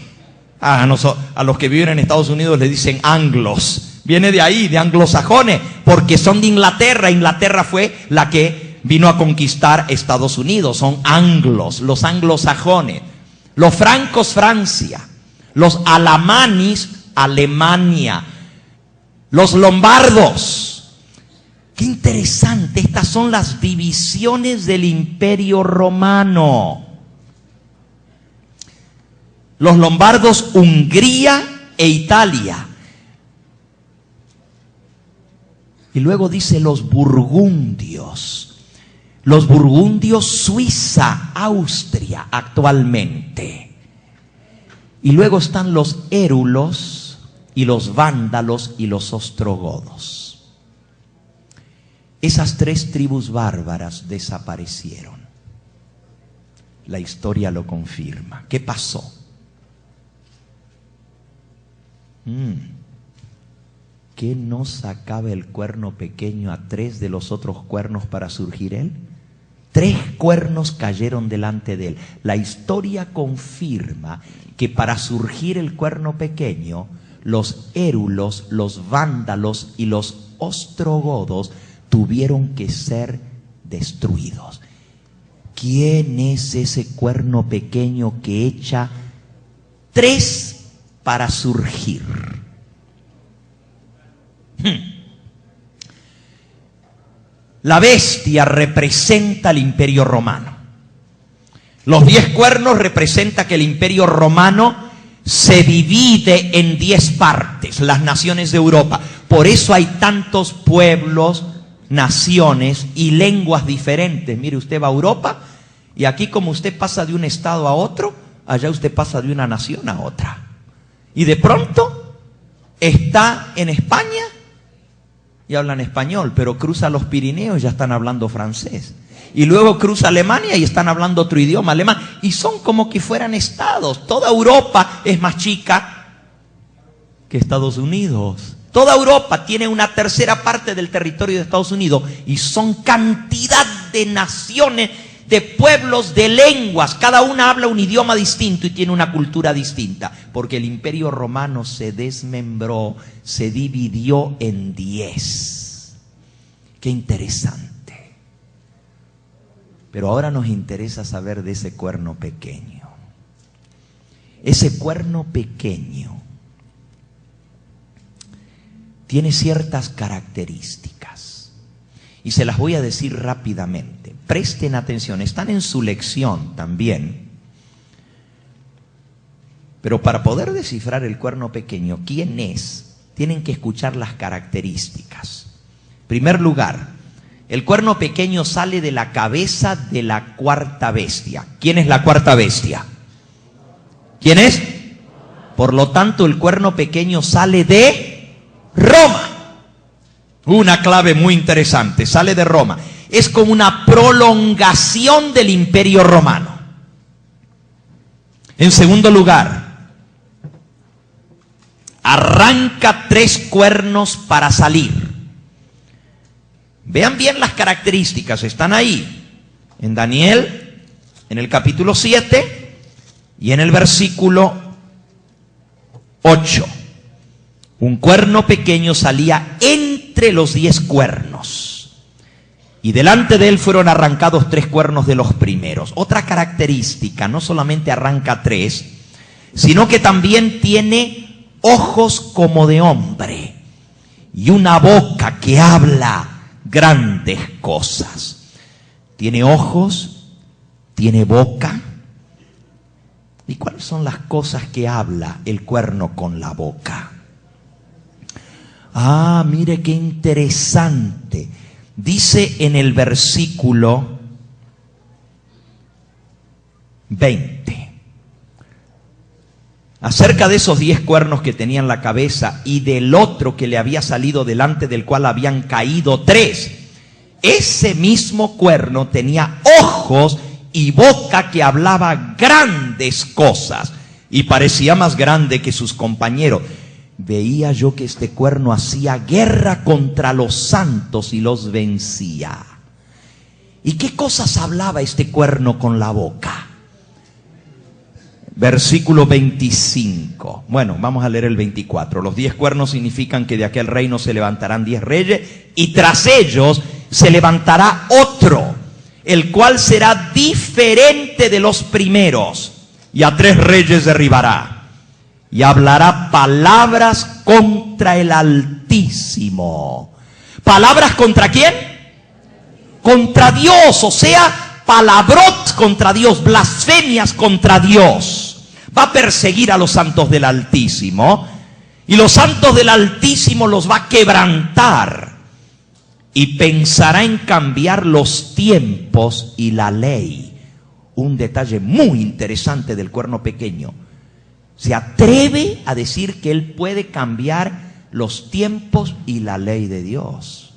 B: a los que viven en Estados Unidos les dicen anglos. Viene de ahí, de anglosajones, porque son de Inglaterra. Inglaterra fue la que vino a conquistar Estados Unidos. Son anglos, los anglosajones. Los francos, Francia. Los alamanis, Alemania. Los lombardos. Qué interesante, estas son las divisiones del Imperio Romano. Los lombardos, Hungría e Italia. Y luego dice los burgundios. Los burgundios, Suiza, Austria actualmente. Y luego están los érulos y los vándalos y los ostrogodos. Esas 3 tribus bárbaras desaparecieron. La historia lo confirma. ¿Qué pasó? ¿Qué no sacaba el cuerno pequeño a 3 de los otros cuernos para surgir él? 3 cuernos cayeron delante de él. La historia confirma que para surgir el cuerno pequeño, los érulos, los vándalos y los ostrogodos tuvieron que ser destruidos. ¿Quién es ese cuerno pequeño que echa 3 para surgir? La bestia representa al Imperio Romano. Los 10 cuernos representan que el Imperio Romano se divide en 10 partes, las naciones de Europa. Por eso hay tantos pueblos naciones y lenguas diferentes. Mire, usted va a Europa y aquí como usted pasa de un estado a otro, allá usted pasa de una nación a otra. Y de pronto está en España y hablan español, pero cruza los Pirineos y ya están hablando francés. Y luego cruza Alemania y están hablando otro idioma, alemán. Y son como que fueran estados. Toda Europa es más chica que Estados Unidos. Toda Europa tiene una tercera parte del territorio de Estados Unidos y son cantidad de naciones, de pueblos, de lenguas. Cada una habla un idioma distinto y tiene una cultura distinta. Porque el Imperio Romano se desmembró, se dividió en 10. Qué interesante. Pero ahora nos interesa saber de ese cuerno pequeño. Ese cuerno pequeño tiene ciertas características y se las voy a decir rápidamente. Presten atención, están en su lección también. Pero para poder descifrar el cuerno pequeño, ¿quién es? Tienen que escuchar las características. En primer lugar, el cuerno pequeño sale de la cabeza de la cuarta bestia. ¿Quién es la cuarta bestia? ¿Quién es? Por lo tanto, el cuerno pequeño sale de Roma. Una clave muy interesante, sale de Roma. Es como una prolongación del Imperio Romano. En segundo lugar, arranca 3 cuernos para salir. Vean bien las características, están ahí, en Daniel, en el capítulo 7 y en el versículo 8. Un cuerno pequeño salía entre los 10 cuernos, y delante de él fueron arrancados 3 cuernos de los primeros. Otra característica, no solamente arranca 3, sino que también tiene ojos como de hombre, y una boca que habla grandes cosas. Tiene ojos, tiene boca. ¿Y cuáles son las cosas que habla el cuerno con la boca? Ah, mire qué interesante. Dice en el versículo 20. Acerca de esos 10 cuernos que tenían la cabeza y del otro que le había salido delante del cual habían caído 3. Ese mismo cuerno tenía ojos y boca que hablaba grandes cosas y parecía más grande que sus compañeros. Veía yo que este cuerno hacía guerra contra los santos y los vencía. ¿Y qué cosas hablaba este cuerno con la boca? Versículo 25. Bueno, vamos a leer el 24. Los 10 cuernos significan que de aquel reino se levantarán 10 reyes y tras ellos se levantará otro, el cual será diferente de los primeros, y a 3 reyes derribará y hablará palabras contra el Altísimo. ¿Palabras contra quién? Contra Dios, o sea, palabrot contra Dios, blasfemias contra Dios. Va a perseguir a los santos del Altísimo y los santos del Altísimo los va a quebrantar y pensará en cambiar los tiempos y la ley. Un detalle muy interesante del cuerno pequeño. Se atreve a decir que él puede cambiar los tiempos y la ley de Dios.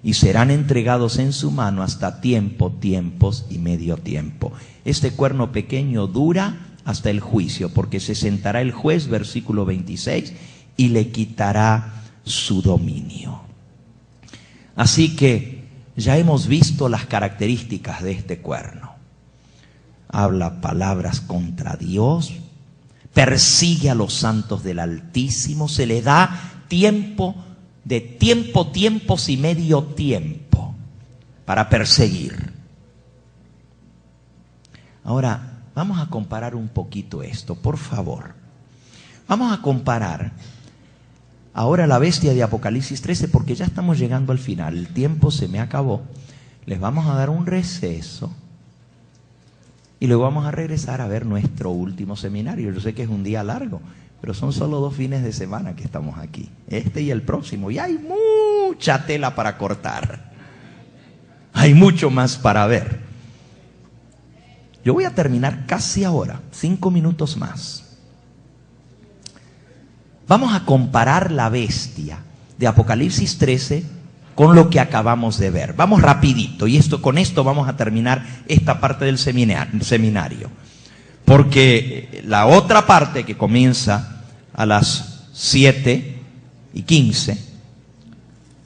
B: Y serán entregados en su mano hasta tiempos y medio tiempo. Este cuerno pequeño dura hasta el juicio, porque se sentará el juez, versículo 26, y le quitará su dominio. Así que ya hemos visto las características de este cuerno. Habla palabras contra Dios, persigue a los santos del Altísimo, se le da tiempos y medio tiempo para perseguir. Ahora, vamos a comparar un poquito esto, por favor. Vamos a comparar ahora la bestia de Apocalipsis 13, porque ya estamos llegando al final, el tiempo se me acabó. Les vamos a dar un receso y luego vamos a regresar a ver nuestro último seminario. Yo sé que es un día largo, pero son solo 2 fines de semana que estamos aquí, este y el próximo, y hay mucho mucha tela para cortar. Hay mucho más para ver. Yo voy a terminar casi ahora, 5 minutos más. Vamos a comparar la bestia de Apocalipsis 13 con lo que acabamos de ver. Vamos rapidito, y con esto vamos a terminar esta parte del seminario. Porque la otra parte, que comienza a las 7:15,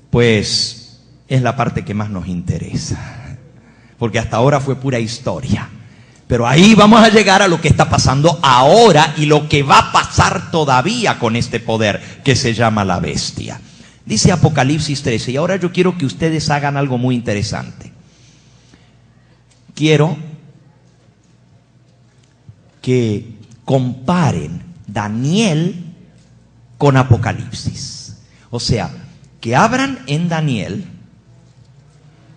B: pues es la parte que más nos interesa. Porque hasta ahora fue pura historia. Pero ahí vamos a llegar a lo que está pasando ahora y lo que va a pasar todavía con este poder que se llama la bestia. Dice Apocalipsis 13, y ahora yo quiero que ustedes hagan algo muy interesante. Quiero que comparen Daniel con Apocalipsis. O sea, que abran en Daniel,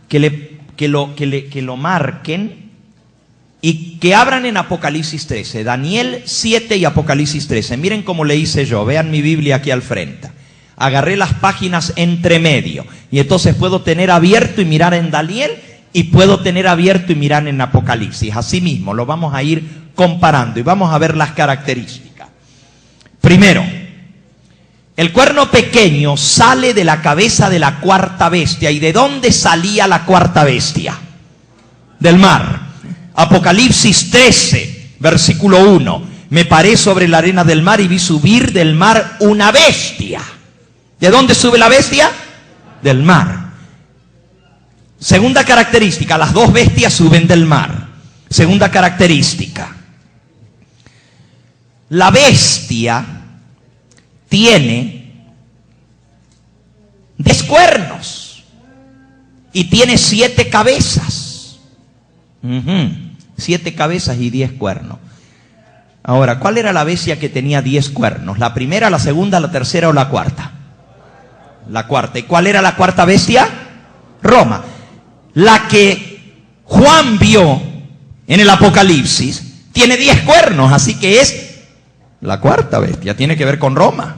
B: que lo marquen, y que abran en Apocalipsis 13, Daniel 7 y Apocalipsis 13. Miren cómo le hice yo, vean mi Biblia aquí al frente. Agarré las páginas entre medio, y entonces puedo tener abierto y mirar en Daniel, y puedo tener abierto y mirar en Apocalipsis. Así mismo lo vamos a ir comparando y vamos a ver las características. Primero, el cuerno pequeño sale de la cabeza de la cuarta bestia. ¿Y de dónde salía la cuarta bestia? Del mar. Apocalipsis 13, versículo 1. Me paré sobre la arena del mar y vi subir del mar una bestia. ¿De dónde sube la bestia? Del mar. Segunda característica, las dos bestias suben del mar. Segunda característica, la bestia tiene 10 cuernos y tiene 7 cabezas. 7 cabezas y 10 cuernos. Ahora, ¿cuál era la bestia que tenía 10 cuernos? ¿La primera, la segunda, la tercera o la cuarta? La cuarta. ¿Y cuál era la cuarta bestia? Roma. La que Juan vio en el Apocalipsis tiene 10 cuernos, así que es la cuarta bestia, tiene que ver con Roma.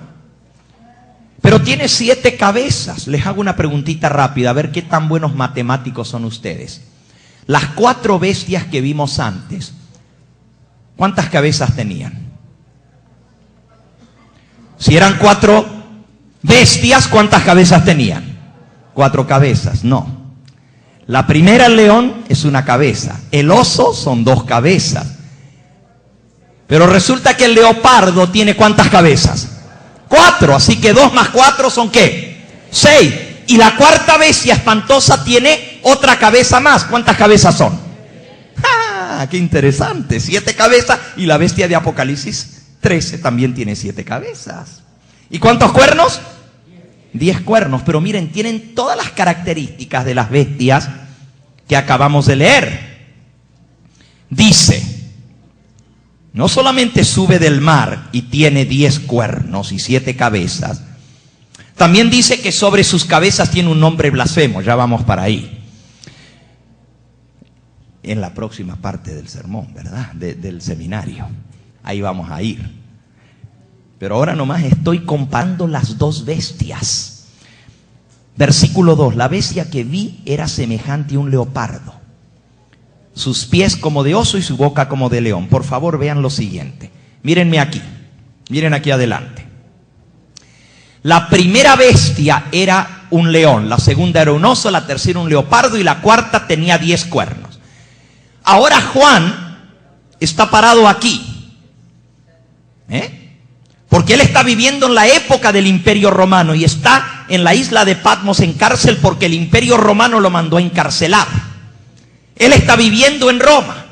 B: Pero tiene 7 cabezas. Les hago una preguntita rápida, a ver qué tan buenos matemáticos son ustedes. Las 4 bestias que vimos antes, ¿cuántas cabezas tenían? Si eran 4 bestias, ¿cuántas cabezas tenían? 4 cabezas, no. La primera, el león, es una cabeza. El oso son 2 cabezas. Pero resulta que el leopardo tiene ¿cuántas cabezas? 4, así que 2 más 4 son ¿qué? 6. Y la cuarta bestia espantosa tiene otra cabeza más. ¿Cuántas cabezas son? ¡Ah! ¡Qué interesante! 7 cabezas, y la bestia de Apocalipsis 13 también tiene 7 cabezas. ¿Y cuántos cuernos? 10 cuernos. Pero miren, tienen todas las características de las bestias que acabamos de leer. Dice, no solamente sube del mar y tiene 10 cuernos y 7 cabezas, también dice que sobre sus cabezas tiene un nombre blasfemo. Ya vamos para ahí. En la próxima parte del sermón, ¿verdad? Del seminario. Ahí vamos a ir. Pero ahora nomás estoy comparando las 2 bestias. Versículo 2. La bestia que vi era semejante a un leopardo. Sus pies como de oso y su boca como de león. Por favor, vean lo siguiente. Mírenme aquí. Miren aquí adelante. La primera bestia era un león. La segunda era un oso. La tercera un leopardo. Y la cuarta tenía 10 cuernos. Ahora Juan está parado aquí. Porque él está viviendo en la época del Imperio Romano y está en la isla de Patmos en cárcel porque el Imperio Romano lo mandó a encarcelar. Él está viviendo en Roma.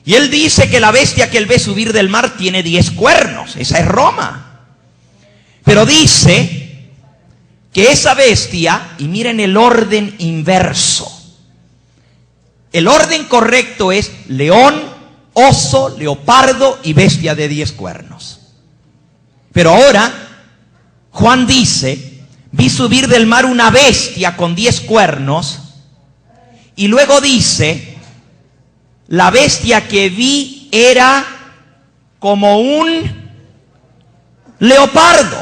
B: Y él dice que la bestia que él ve subir del mar tiene 10 cuernos. Esa es Roma. Pero dice que esa bestia, y miren el orden inverso. El orden correcto es león, oso, leopardo y bestia de 10 cuernos. Pero ahora, Juan dice, vi subir del mar una bestia con 10 cuernos, y luego dice, la bestia que vi era como un leopardo,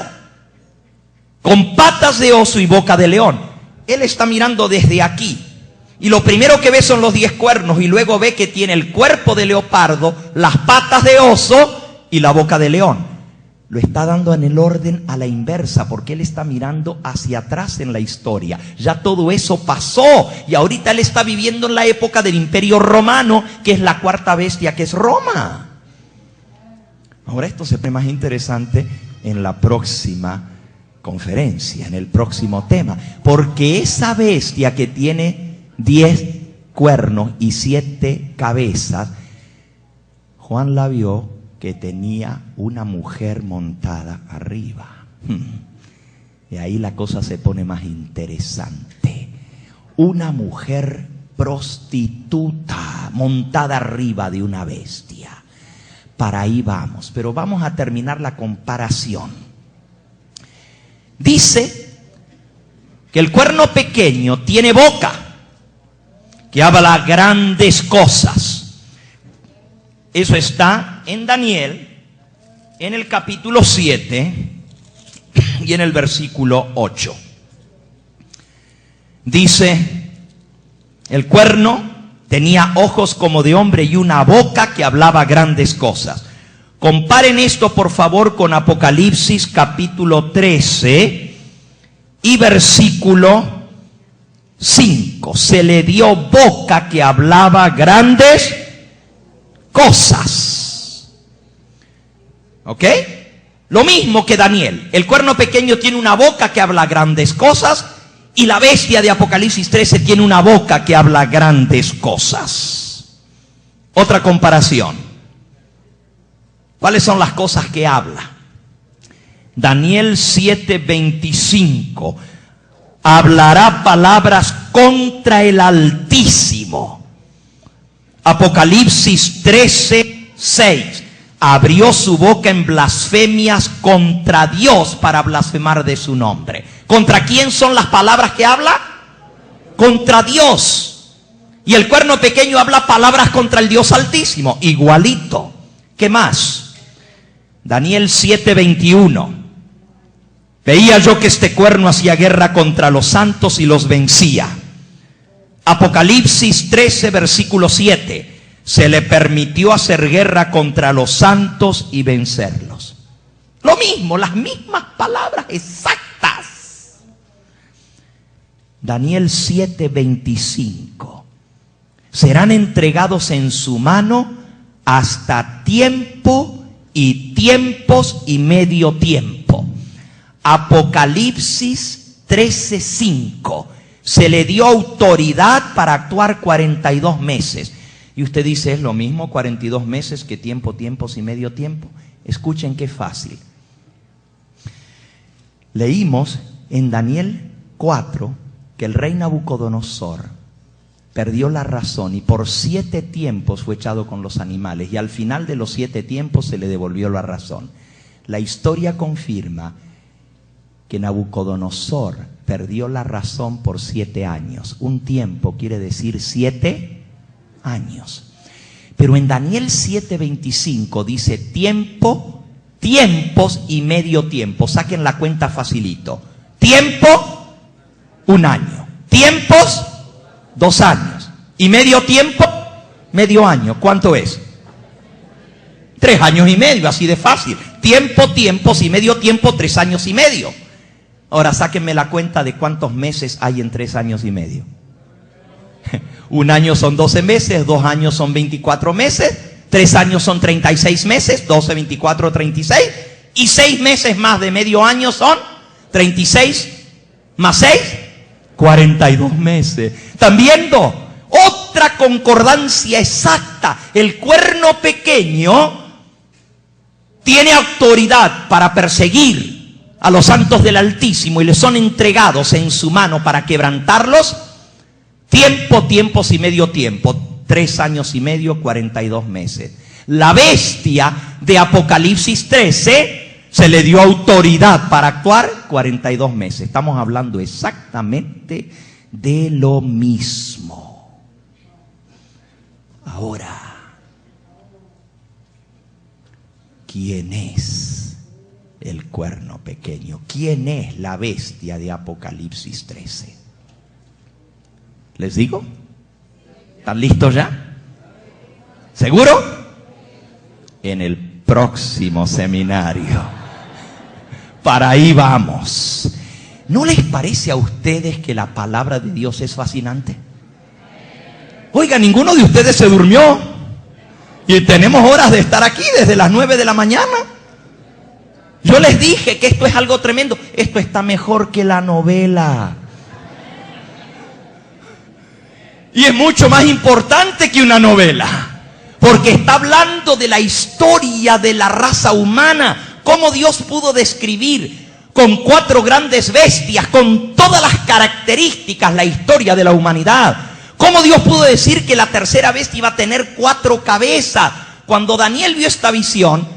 B: con patas de oso y boca de león. él está mirando desde aquí. Y lo primero que ve son los 10 cuernos y luego ve que tiene el cuerpo de leopardo, las patas de oso y la boca de león. Lo está dando en el orden a la inversa porque él está mirando hacia atrás en la historia. Ya todo eso pasó y ahorita él está viviendo en la época del Imperio Romano, que es la cuarta bestia, que es Roma. Ahora esto se pone más interesante en la próxima conferencia, en el próximo tema, porque esa bestia que tiene 10 cuernos y 7 cabezas, Juan la vio que tenía una mujer montada arriba. Y ahí la cosa se pone más interesante. Una mujer prostituta montada arriba de una bestia. Para ahí vamos, pero vamos a terminar la comparación. Dice que el cuerno pequeño tiene boca, que habla grandes cosas. Eso está en Daniel, en el capítulo 7 y en el versículo 8. Dice, el cuerno tenía ojos como de hombre y una boca que hablaba grandes cosas. Comparen esto, por favor, con Apocalipsis capítulo 13 y versículo 5. Se le dio boca que hablaba grandes cosas. ¿Ok? Lo mismo que Daniel. El cuerno pequeño tiene una boca que habla grandes cosas y la bestia de Apocalipsis 13 tiene una boca que habla grandes cosas. Otra comparación. ¿Cuáles son las cosas que habla? Daniel 7:25. Hablará palabras contra el Altísimo. Apocalipsis 13:6. Abrió su boca en blasfemias contra Dios para blasfemar de su nombre. ¿Contra quién son las palabras que habla? Contra Dios. Y el cuerno pequeño habla palabras contra el Dios Altísimo. Igualito. ¿Qué más? Daniel 7:21. Veía yo que este cuerno hacía guerra contra los santos y los vencía. Apocalipsis 13, versículo 7. Se le permitió hacer guerra contra los santos y vencerlos. Lo mismo, las mismas palabras exactas. Daniel 7:25. Serán entregados en su mano hasta tiempo y tiempos y medio tiempo. Apocalipsis 13:5. Se le dio autoridad para actuar 42 meses. Y usted dice, ¿es lo mismo 42 meses que tiempo, tiempos y medio tiempo? Escuchen qué fácil. Leímos en Daniel 4 que el rey Nabucodonosor perdió la razón y por 7 tiempos fue echado con los animales. Y al final de los 7 tiempos se le devolvió la razón. La historia confirma que Nabucodonosor perdió la razón por 7 años. Un tiempo quiere decir 7 años. Pero en Daniel 7:25 dice tiempo, tiempos y medio tiempo. Saquen la cuenta facilito. Tiempo, 1 año. Tiempos, 2 años. Y medio tiempo, medio año. ¿Cuánto es? 3 años y medio, así de fácil. Tiempo, tiempos y medio tiempo, 3 años y medio. Ahora sáquenme la cuenta de cuántos meses hay en 3 años y medio. 1 año son 12 meses, 2 años son 24 meses, 3 años son 36 meses, 12, 24, 36, y 6 meses más de medio año son 36 más 6, 42 meses. ¿Están viendo? Otra concordancia exacta. El cuerno pequeño tiene autoridad para perseguir a los santos del Altísimo y les son entregados en su mano para quebrantarlos. Tiempo, tiempos y medio tiempo. 3 años y medio, 42 meses. La bestia de Apocalipsis 13 se le dio autoridad para actuar 42 meses. Estamos hablando exactamente de lo mismo. Ahora, ¿quién es el cuerno pequeño? ¿Quién es la bestia de Apocalipsis 13? ¿Les digo? ¿Están listos ya? ¿Seguro? En el próximo seminario. Para ahí vamos. ¿No les parece a ustedes que la palabra de Dios es fascinante? Oiga, ninguno de ustedes se durmió. Y tenemos horas de estar aquí desde las 9 de la mañana. Yo les dije que esto es algo tremendo. Esto está mejor que la novela. Y es mucho más importante que una novela. Porque está hablando de la historia de la raza humana. Cómo Dios pudo describir con 4 grandes bestias, con todas las características, la historia de la humanidad. Cómo Dios pudo decir que la tercera bestia iba a tener 4 cabezas. Cuando Daniel vio esta visión,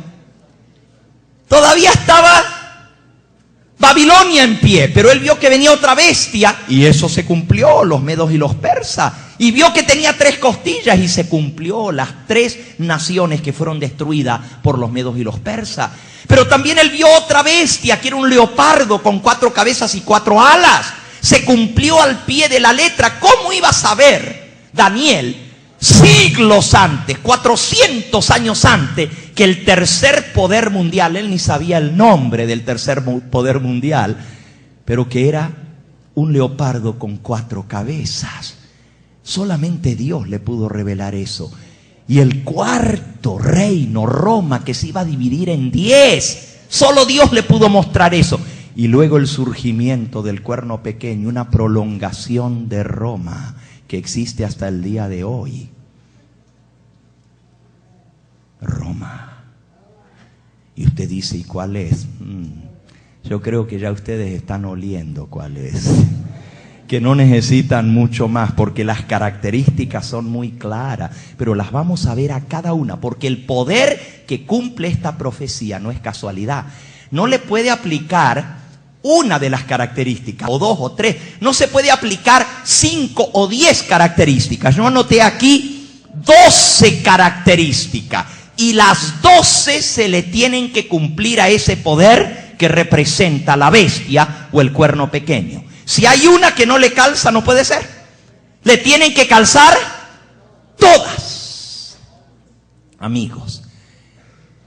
B: todavía estaba Babilonia en pie, pero él vio que venía otra bestia, y eso se cumplió, los medos y los persas. Y vio que tenía 3 costillas, y se cumplió las 3 naciones que fueron destruidas por los medos y los persas. Pero también él vio otra bestia, que era un leopardo con 4 cabezas y 4 alas. Se cumplió al pie de la letra. ¿Cómo iba a saber Daniel, siglos antes, 400 años antes, que el tercer poder mundial, él ni sabía el nombre del tercer poder mundial, pero que era un leopardo con 4 cabezas? Solamente Dios le pudo revelar eso. Y el cuarto reino, Roma, que se iba a dividir en 10, solo Dios le pudo mostrar eso. Y luego el surgimiento del cuerno pequeño, una prolongación de Roma que existe hasta el día de hoy. Roma. Y usted dice, ¿y cuál es? Yo creo que ya ustedes están oliendo cuál es. Que no necesitan mucho más, porque las características son muy claras, pero las vamos a ver a cada una, porque el poder que cumple esta profecía no es casualidad. No le puede aplicar una de las características, o 2 o 3, no se puede aplicar 5 o 10 características. Yo anoté aquí 12 características, y las 12 se le tienen que cumplir a ese poder que representa la bestia o el cuerno pequeño. Si hay una que no le calza, no puede ser. Le tienen que calzar todas. Amigos,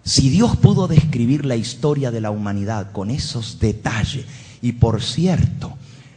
B: si Dios pudo describir la historia de la humanidad con esos detalles, y por cierto,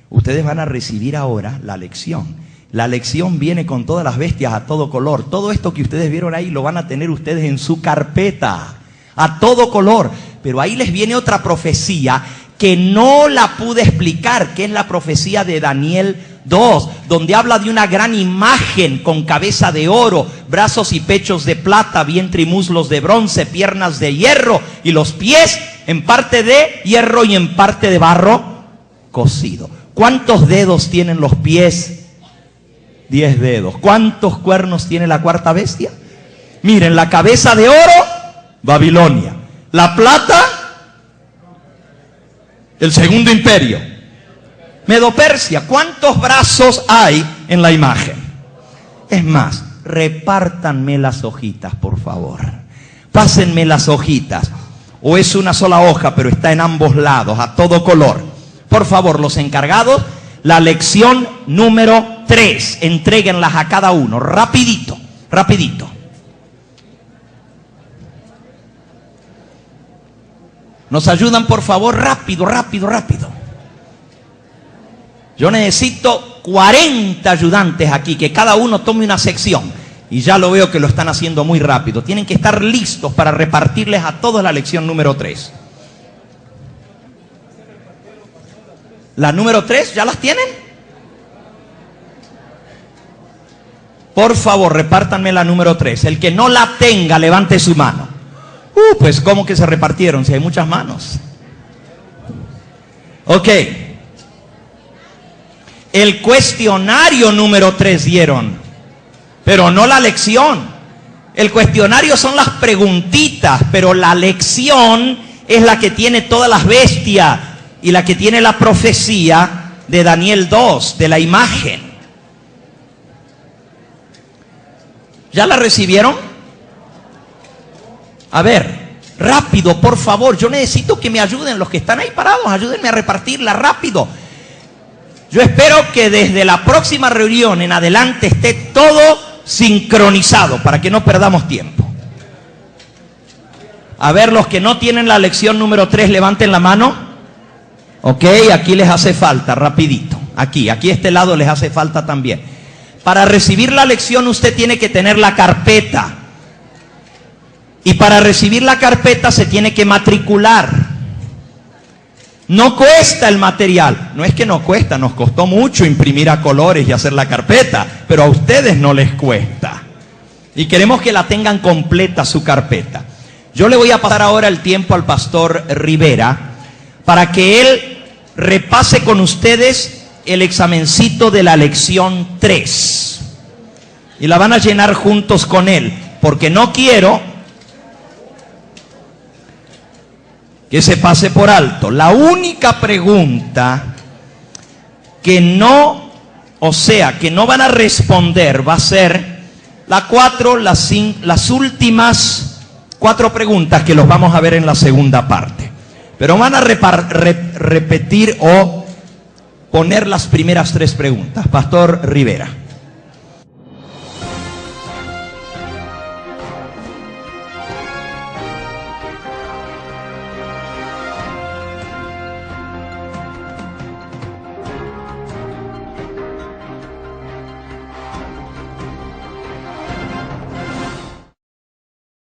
B: ustedes van a recibir ahora la lección. La lección viene con todas las bestias a todo color. Todo esto que ustedes vieron ahí lo van a tener ustedes en su carpeta, a todo color. Pero ahí les viene otra profecía que no la pude explicar, que es la profecía de Daniel 2, donde habla de una gran imagen con cabeza de oro, brazos y pechos de plata, vientre y muslos de bronce, piernas de hierro y los pies en parte de hierro y en parte de barro cocido. ¿Cuántos dedos tienen los pies? 10 dedos. ¿Cuántos cuernos tiene la cuarta bestia? Miren, la cabeza de oro, Babilonia. La plata, el segundo imperio, Medo-Persia. ¿Cuántos brazos hay en la imagen? Es más, repártanme las hojitas, por favor. Pásenme las hojitas. O es una sola hoja, pero está en ambos lados, a todo color. Por favor, los encargados, la lección número 3. Entréguenlas a cada uno, rapidito, rapidito. ¿Nos ayudan, por favor? Rápido, rápido, rápido. Yo necesito 40 ayudantes aquí, que cada uno tome una sección. Y ya lo veo que lo están haciendo muy rápido. Tienen que estar listos para repartirles a todos la lección número 3. ¿La número 3 ya las tienen? Por favor, repártanme la número 3. El que no la tenga, levante su mano. Pues ¿cómo que se repartieron? Si hay muchas manos. Ok. El cuestionario número 3 dieron, pero no la lección. El cuestionario son las preguntitas, pero la lección es la que tiene todas las bestias y la que tiene la profecía de Daniel 2, de la imagen. ¿Ya la recibieron? A ver, rápido, por favor. Yo necesito que me ayuden los que están ahí parados. Ayúdenme a repartirla rápido. Yo espero que desde la próxima reunión en adelante esté todo sincronizado para que no perdamos tiempo. A ver, los que no tienen la lección número 3, levanten la mano. Ok, aquí les hace falta, rapidito. Aquí este lado les hace falta también. Para recibir la lección usted tiene que tener la carpeta. Y para recibir la carpeta se tiene que matricular. No cuesta el material. No es que no cuesta, nos costó mucho imprimir a colores y hacer la carpeta, pero a ustedes no les cuesta. Y queremos que la tengan completa su carpeta. Yo le voy a pasar ahora el tiempo al pastor Rivera para que él repase con ustedes el examencito de la lección 3. Y la van a llenar juntos con él, porque no quiero que se pase por alto. La única pregunta que no van a responder va a ser las últimas 4 preguntas que los vamos a ver en la segunda parte. Pero van a repetir o poner las primeras 3 preguntas. Pastor Rivera.